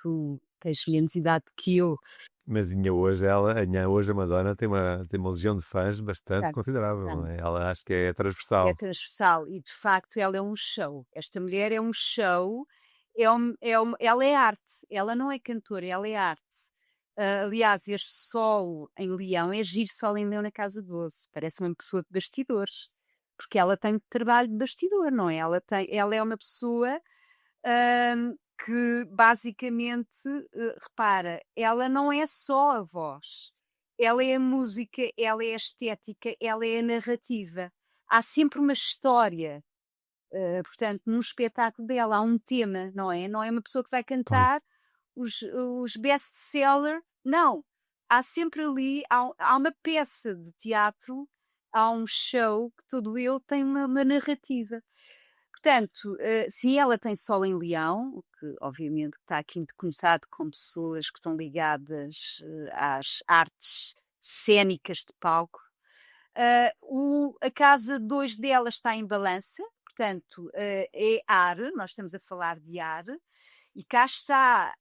Tu tens menos idade que eu. Mas ainda hoje a Madonna tem uma legião de fãs bastante Claro, considerável. claro. Não é? Ela acho que é É transversal. transversal e, de facto, ela é um show. Esta mulher é um show, ela é arte. Ela não é cantora, ela é arte. Aliás, este Sol em Leão é giro Sol em Leão na Casa 12. Parece uma pessoa de bastidores. Porque ela tem trabalho de bastidor, não é? Ela é uma pessoa que basicamente, repara, ela não é só a voz. Ela é a música, ela é a estética, ela é a narrativa. Há sempre uma história. Portanto, no espetáculo dela há um tema, não é? Não é uma pessoa que vai cantar os best-seller, não. Há sempre ali, há uma peça de teatro, há um show que todo ele tem uma narrativa. Portanto, se ela tem Sol em Leão, o que obviamente está aqui conectado com pessoas que estão ligadas às artes cênicas de palco, a casa 2 dela está em balança, portanto, é ar, nós estamos a falar de ar, e cá está,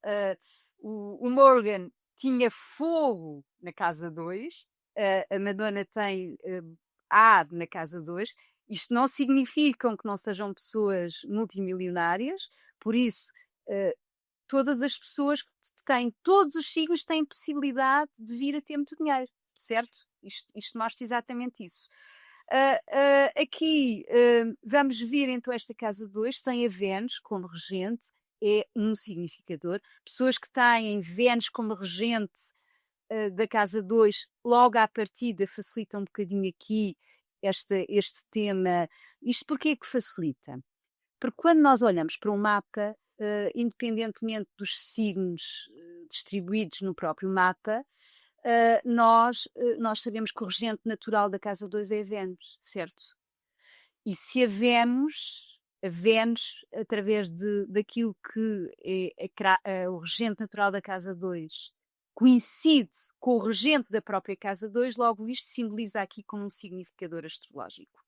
o Morgan tinha fogo na casa 2, a Madonna tem ar na casa 2. Isto não significa que não sejam pessoas multimilionárias, por isso, todas as pessoas que têm, todos os signos têm possibilidade de vir a ter muito dinheiro, certo? Isto mostra exatamente isso. Aqui vamos ver então esta casa 2, tem a Vênus como regente, é um significador. Pessoas que têm Vênus como regente da casa 2, logo à partida facilita um bocadinho aqui este tema. Isto porquê que facilita? Porque quando nós olhamos para um mapa, independentemente dos signos distribuídos no próprio mapa, nós sabemos que o regente natural da casa 2 é a Vênus, certo? E se a Vênus, através daquilo que é o regente natural da casa 2, coincide com o regente da própria casa 2, logo isto simboliza aqui como um significador astrológico.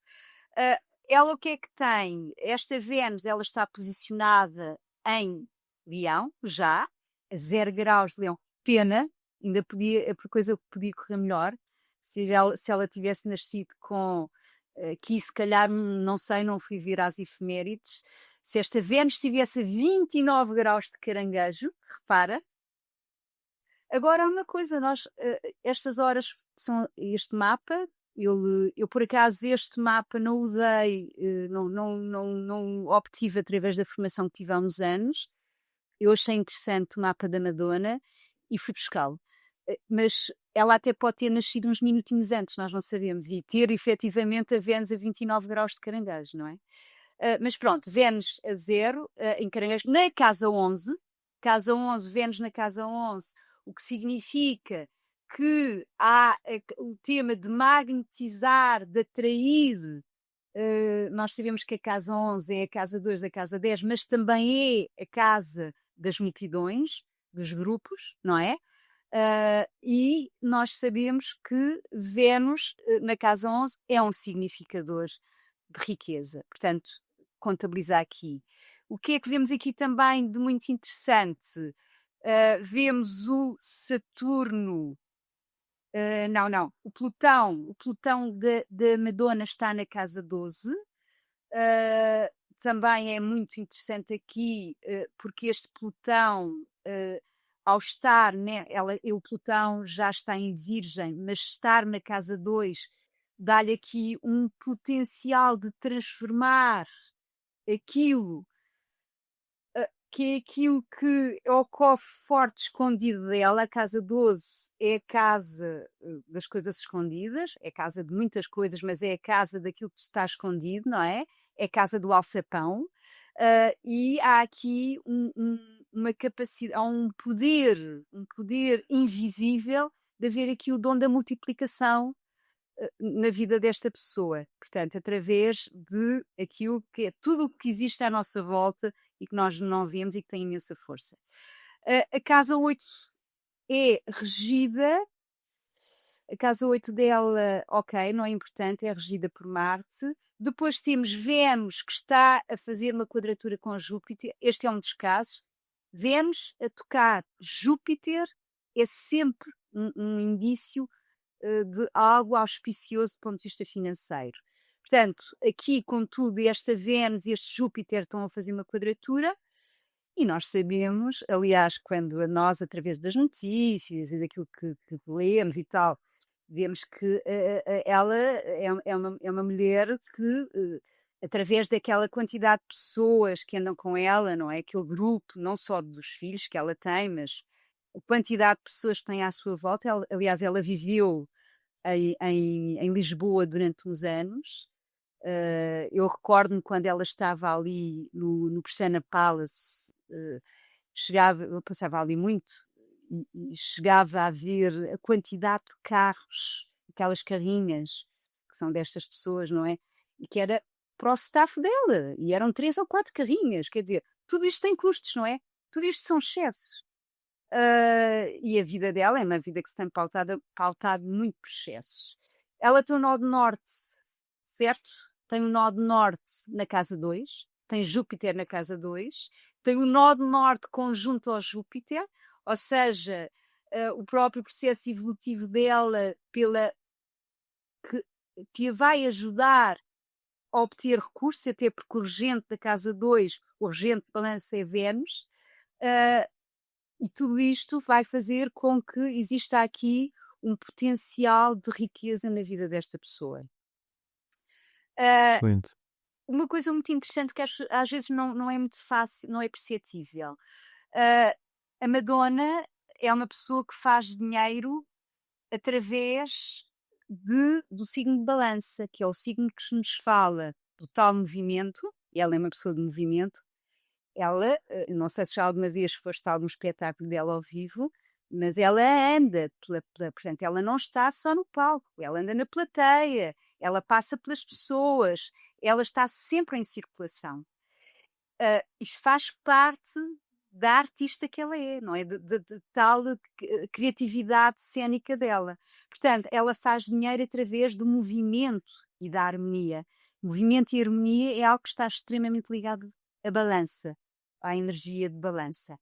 Ela o que é que tem? Esta Vênus, ela está posicionada em Leão, já, a 0 graus de Leão. Pena, ainda podia, a coisa podia correr melhor, se ela tivesse nascido com, aqui se calhar, não sei, não fui ver às efemérides, se esta Vênus estivesse a 29 graus de Caranguejo, repara. Agora há uma coisa, estas horas são este mapa, eu por acaso este mapa não o dei, não obtive através da formação que tive há uns anos. eu achei interessante o mapa da Madonna e fui buscá-lo. Mas ela até pode ter nascido uns minutinhos antes, nós não sabemos, e ter efetivamente a Vênus a 29 graus de Caranguejo, não é? Mas pronto, Vênus a 0 em Caranguejo, na casa 11, Vênus na casa 11, o que significa que há o tema de magnetizar, de atrair. Nós sabemos que a casa 11 é a casa 2 da casa 10, mas também é a casa das multidões, dos grupos, não é? E nós sabemos que Vênus, na casa 11, é um significador de riqueza. Portanto, contabilizar aqui. O que é que vemos aqui também de muito interessante? Vemos o Saturno. Não. O Plutão da Madonna está na casa 12. Também é muito interessante aqui, porque este Plutão, ao estar, né, o Plutão já está em Virgem, mas estar na casa 2 dá-lhe aqui um potencial de transformar aquilo que é aquilo que ocorre forte escondido dela. A casa 12 é a casa das coisas escondidas, é a casa de muitas coisas, mas é a casa daquilo que está escondido, não é? É a casa do alçapão. E há aqui uma capacidade, há um poder invisível de haver aqui o dom da multiplicação na vida desta pessoa. Portanto, através de aquilo que é tudo o que existe à nossa volta e que nós não vemos e que tem imensa força. A casa 8 é regida, a casa 8 dela, ok, não é importante, é regida por Marte. Depois temos Vênus, que está a fazer uma quadratura com Júpiter. Este é um dos casos. Vênus a tocar Júpiter é sempre um indício de algo auspicioso do ponto de vista financeiro. Portanto, aqui, contudo, esta Vênus e este Júpiter estão a fazer uma quadratura e nós sabemos, aliás, quando nós, através das notícias e daquilo que lemos e tal, vemos que ela é uma mulher que, através daquela quantidade de pessoas que andam com ela, não é? Aquele grupo, não só dos filhos que ela tem, mas a quantidade de pessoas que tem à sua volta. Aliás, ela viveu em Lisboa durante uns anos. Eu recordo-me quando ela estava ali no Pestana Palace, eu passava ali muito e chegava a ver a quantidade de carros, aquelas carrinhas que são destas pessoas, não é? E que era para o staff dela, e eram 3 ou 4 carrinhas, quer dizer, tudo isto tem custos, não é? Tudo isto são excessos. E a vida dela é uma vida que se tem pautado muito por excessos. Ela tem o nó de norte, certo? Tem o nó de norte na casa 2, tem Júpiter na casa 2, tem o nó de norte conjunto ao Júpiter, ou seja, o próprio processo evolutivo dela que a vai ajudar a obter recursos, até porque o regente da casa 2, o regente de balança é Vênus, e tudo isto vai fazer com que exista aqui um potencial de riqueza na vida desta pessoa. Excelente. Uma coisa muito interessante que às vezes não é muito fácil, não é perceptível. A Madonna é uma pessoa que faz dinheiro através do signo de balança, que é o signo que nos fala do tal movimento, e ela é uma pessoa de movimento. Ela, não sei se já alguma vez foste a algum espetáculo dela ao vivo, mas ela anda, portanto, ela não está só no palco, ela anda na plateia, ela passa pelas pessoas, ela está sempre em circulação. Isto faz parte da artista que ela é, não é? De tal criatividade cênica dela. Portanto, ela faz dinheiro através do movimento e da harmonia. Movimento e harmonia é algo que está extremamente ligado à balança, à energia de balança.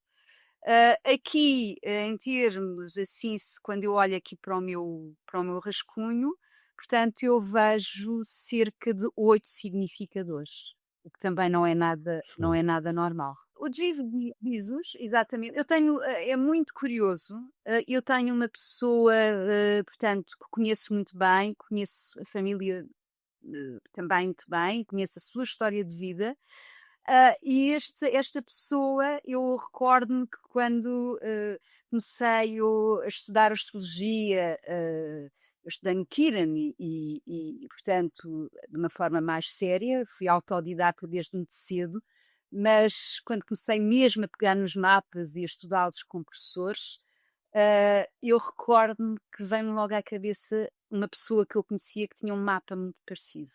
Aqui, em termos assim, quando eu olho aqui para o meu rascunho, portanto, eu vejo cerca de 8 significadores, o que também não é nada normal. O Jeff Bezos, exatamente, eu tenho, é muito curioso, eu tenho uma pessoa, portanto, que conheço muito bem, conheço a família também muito bem, conheço a sua história de vida. E esta pessoa, eu recordo-me que quando comecei a estudar astrologia, eu estudei no Kiran portanto, de uma forma mais séria, fui autodidata desde muito cedo, mas quando comecei mesmo a pegar nos mapas e a estudá-los com professores, eu recordo-me que veio-me logo à cabeça uma pessoa que eu conhecia que tinha um mapa muito parecido.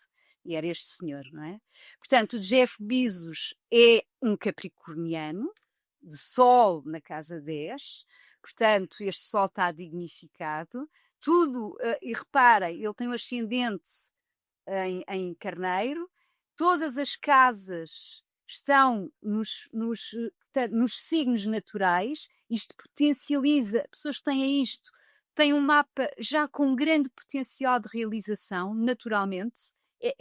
E era este senhor, não é? Portanto, o Jeff Bezos é um capricorniano, de Sol na casa 10, portanto, este Sol está dignificado. Tudo, e reparem, ele tem um ascendente em Carneiro, todas as casas estão nos signos naturais, isto potencializa, pessoas que têm isto, têm um mapa já com grande potencial de realização, naturalmente.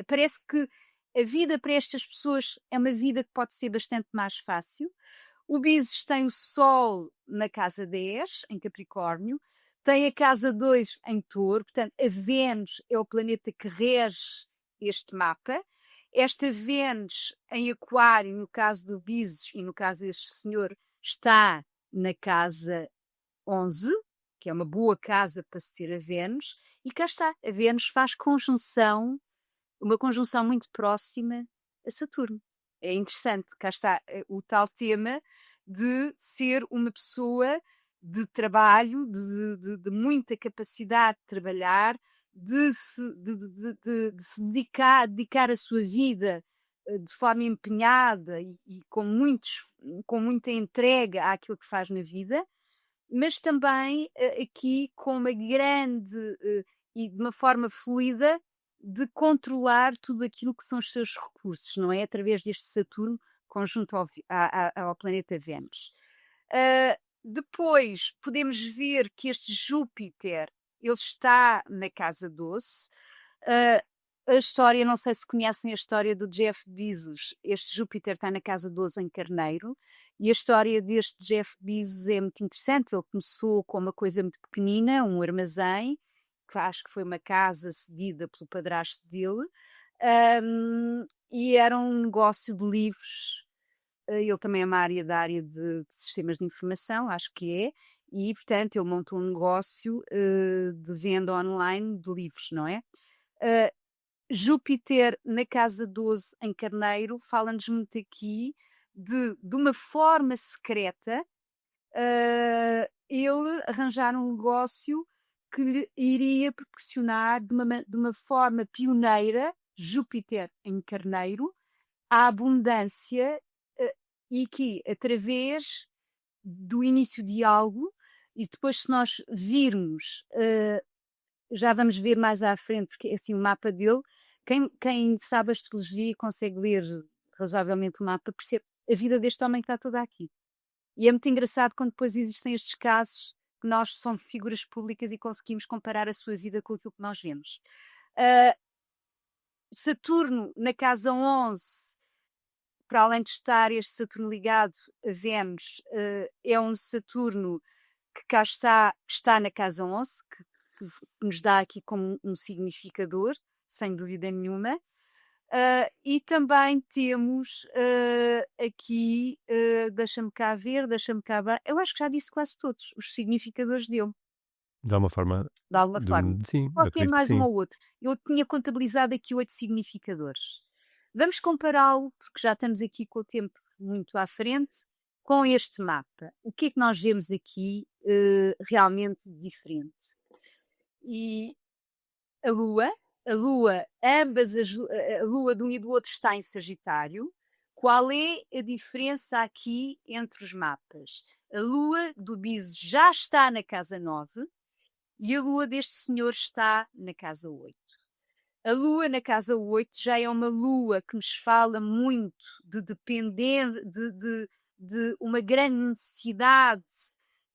Parece que a vida para estas pessoas é uma vida que pode ser bastante mais fácil. O Bezos tem o Sol na casa 10, em Capricórnio, tem a casa 2 em Touro, portanto, a Vênus é o planeta que rege este mapa. Esta Vênus em Aquário, no caso do Bezos e no caso deste senhor, está na casa 11, que é uma boa casa para se ter a Vênus, e cá está, a Vênus faz conjunção, uma conjunção muito próxima a Saturno. É interessante, cá está o tal tema de ser uma pessoa de trabalho, de muita capacidade de trabalhar, de se dedicar a sua vida de forma empenhada e com muita entrega àquilo que faz na vida, mas também aqui com uma grande e de uma forma fluida de controlar tudo aquilo que são os seus recursos, não é? Através deste Saturno conjunto ao planeta Vênus. Depois podemos ver que este Júpiter, ele está na casa 12. A história, não sei se conhecem a história do Jeff Bezos, este Júpiter está na casa 12 em Carneiro, e a história deste Jeff Bezos é muito interessante. Ele começou com uma coisa muito pequenina, um armazém, que acho que foi uma casa cedida pelo padrasto dele, e era um negócio de livros. Ele também é uma área de sistemas de informação, acho que é, e portanto ele montou um negócio de venda online de livros, não é? Júpiter na casa 12 em Carneiro fala-nos muito aqui de uma forma secreta ele arranjar um negócio que lhe iria proporcionar de uma forma pioneira, Júpiter em Carneiro, a abundância e que através do início de algo, e depois se nós virmos, já vamos ver mais à frente, porque é assim o mapa dele, quem sabe astrologia e consegue ler razoavelmente o mapa, percebe a vida deste homem que está toda aqui. E é muito engraçado quando depois existem estes casos que nós somos figuras públicas e conseguimos comparar a sua vida com aquilo que nós vemos. Saturno na casa 11, para além de estar este Saturno ligado a Vênus, é um Saturno que cá está na casa 11, que nos dá aqui como um significador, sem dúvida nenhuma. E também temos aqui, deixa-me cá ver, eu acho que já disse quase todos os significadores dele. De alguma forma. De alguma forma. Sim, Pode ter acredito que mais um sim. ou outro. Eu tinha contabilizado aqui 8 significadores. Vamos compará-lo, porque já estamos aqui com o tempo muito à frente, com este mapa. O que é que nós vemos aqui realmente diferente? E a Lua, ambas a Lua de um e do outro está em Sagitário. Qual é a diferença aqui entre os mapas? A Lua do Biso já está na casa 9 e a Lua deste senhor está na casa 8. A Lua na casa 8 já é uma Lua que nos fala muito de dependência, de uma grande necessidade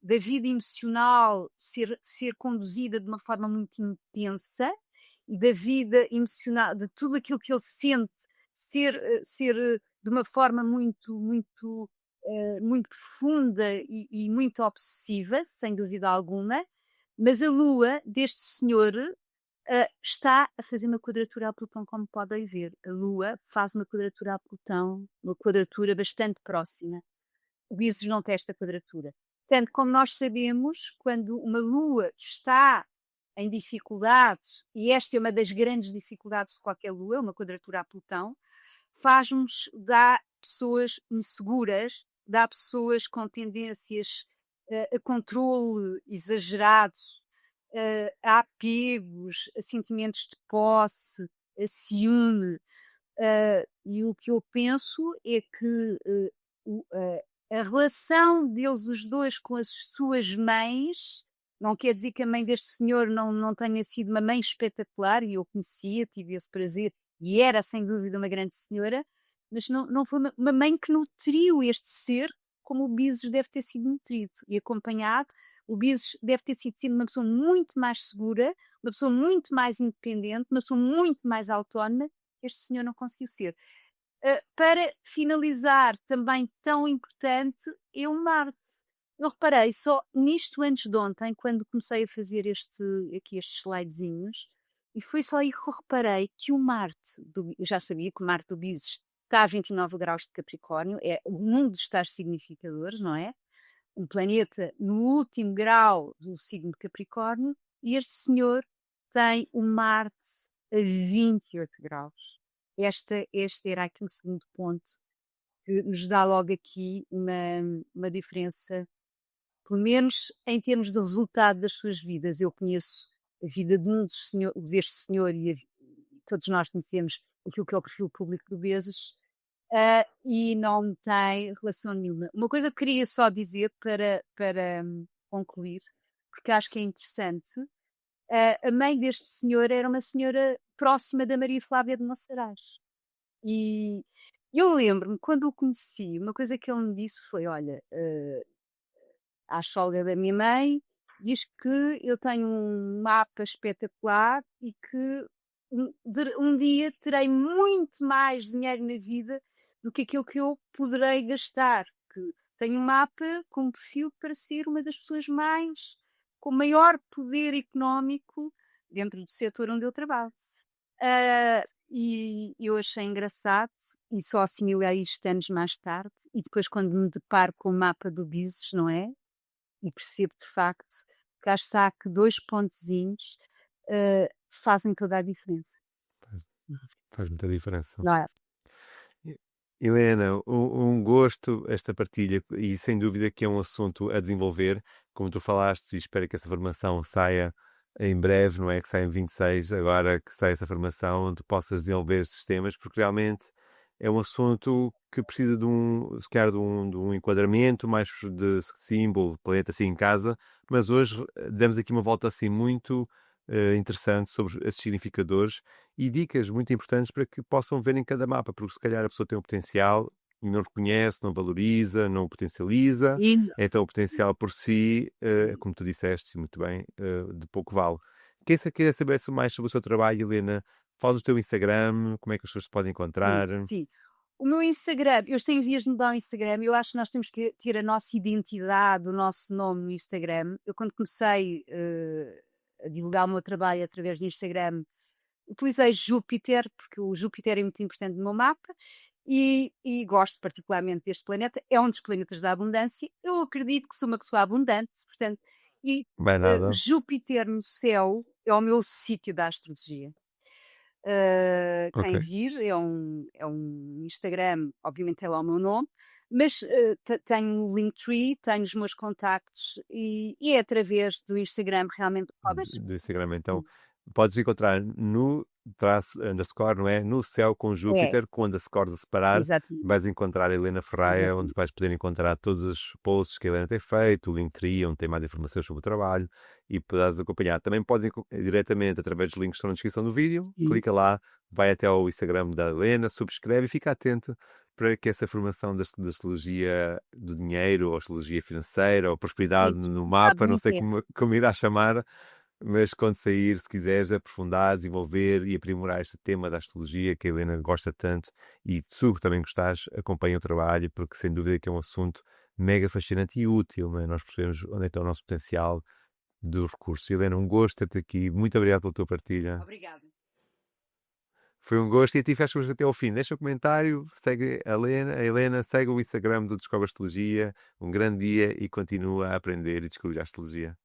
da vida emocional ser conduzida de uma forma muito intensa e da vida emocional, de tudo aquilo que ele sente ser de uma forma muito profunda e muito obsessiva, sem dúvida alguma. Mas a Lua deste senhor está a fazer uma quadratura a Plutão, como podem ver. A Lua faz uma quadratura a Plutão, uma quadratura bastante próxima. O Bízes não tem esta quadratura. Tanto como nós sabemos, quando uma Lua está em dificuldades, e esta é uma das grandes dificuldades de qualquer Lua, uma quadratura a Plutão, dá pessoas inseguras, dá pessoas com tendências a controle exagerado, a apegos, a sentimentos de posse, a ciúme. E o que eu penso é que a relação deles, os dois, com as suas mães, não quer dizer que a mãe deste senhor não tenha sido uma mãe espetacular, e eu conhecia, tive esse prazer, e era sem dúvida uma grande senhora, mas não foi uma mãe que nutriu este ser como o Bízes deve ter sido nutrido e acompanhado. O Bízes deve ter sido sempre uma pessoa muito mais segura, uma pessoa muito mais independente, uma pessoa muito mais autónoma. Este senhor não conseguiu ser. Para finalizar, também tão importante, é o Marte. Eu reparei só nisto antes de ontem, quando comecei a fazer estes slidezinhos, e foi só aí que eu reparei que o Marte, eu já sabia que o Marte do Bízes está a 29 graus de Capricórnio, é um dos tais significadores, não é? Um planeta no último grau do signo de Capricórnio, e este senhor tem o Marte a 28 graus. Este era aqui um segundo ponto que nos dá logo aqui uma diferença, pelo menos em termos de resultado das suas vidas. Eu conheço a vida deste senhor e todos nós conhecemos aquilo que é o perfil público do Bezos, e não tem relação nenhuma. Uma coisa que queria só dizer para concluir, porque acho que é interessante, a mãe deste senhor era uma senhora próxima da Maria Flávia de Monsaraz. E eu lembro-me, quando o conheci, uma coisa que ele me disse foi: olha, à sogra da minha mãe, diz que eu tenho um mapa espetacular e que um dia terei muito mais dinheiro na vida do que aquilo que eu poderei gastar. Que tenho um mapa com perfil para ser uma das pessoas com maior poder económico dentro do setor onde eu trabalho. E eu achei engraçado e só assimilei isto anos mais tarde, e depois quando me deparo com o mapa do Bízes, não é? E percebo de facto que cá está que 2 pontozinhos fazem toda a diferença. Faz muita diferença. Não é? Helena, um gosto esta partilha, e sem dúvida que é um assunto a desenvolver, como tu falaste, e espero que essa formação saia em breve, não é? Que saia em 26, agora que sai essa formação, onde tu possas desenvolver estes temas, porque realmente é um assunto que precisa se calhar de um enquadramento mais de símbolo, planeta assim em casa, mas hoje demos aqui uma volta assim muito interessante sobre esses significadores e dicas muito importantes para que possam ver em cada mapa, porque se calhar a pessoa tem um potencial e não reconhece, não valoriza, não o potencializa, E, então o potencial por si, como tu disseste muito bem, de pouco vale. Quem quer saber mais sobre o seu trabalho, Helena, fala do teu Instagram, como é que as pessoas te podem encontrar? sim. O meu Instagram, eu tenho vias de mudar o Instagram, eu acho que nós temos que ter a nossa identidade, o nosso nome no Instagram. Eu quando comecei a divulgar o meu trabalho através do Instagram, utilizei Júpiter, porque o Júpiter é muito importante no meu mapa, e gosto particularmente deste planeta, é um dos planetas da abundância. Eu acredito que sou uma pessoa abundante, portanto, e Bem nada. Júpiter no céu é o meu sítio da astrologia. Ok. Quem vir, é um Instagram, obviamente tem lá o meu nome, mas tenho o Linktree, tenho os meus contactos, e é através do Instagram realmente. Do Instagram, então podes encontrar no underscore, não é? No céu com É, Júpiter, com underscore a separar, exatamente. vais encontrar a Helena Ferraia, onde Exatamente. vais poder encontrar todos os posts que a Helena tem feito, o Linktree, onde tem mais informações sobre o trabalho e poderás acompanhar. Também podes diretamente através dos links que estão na descrição do vídeo, clica lá, vai até ao Instagram da Helena, subscreve e fica atento para que essa formação da astrologia do dinheiro, ou astrologia financeira, ou prosperidade Sim, no sabe, mapa, me não sei interessa. como irá chamar, mas quando sair, se quiseres aprofundar, desenvolver e aprimorar este tema da astrologia que a Helena gosta tanto, e tu que também gostares, acompanha o trabalho, porque sem dúvida que é um assunto mega fascinante e útil, não é? Nós percebemos onde é que está o nosso potencial dos recursos. Helena, um gosto ter-te aqui. Muito obrigado pela tua partilha. Obrigada. Foi um gosto e a ti fecho até ao fim. Deixa um comentário, segue a Helena, segue o Instagram do Descobre Astrologia. Um grande dia e continua a aprender e descobrir a astrologia.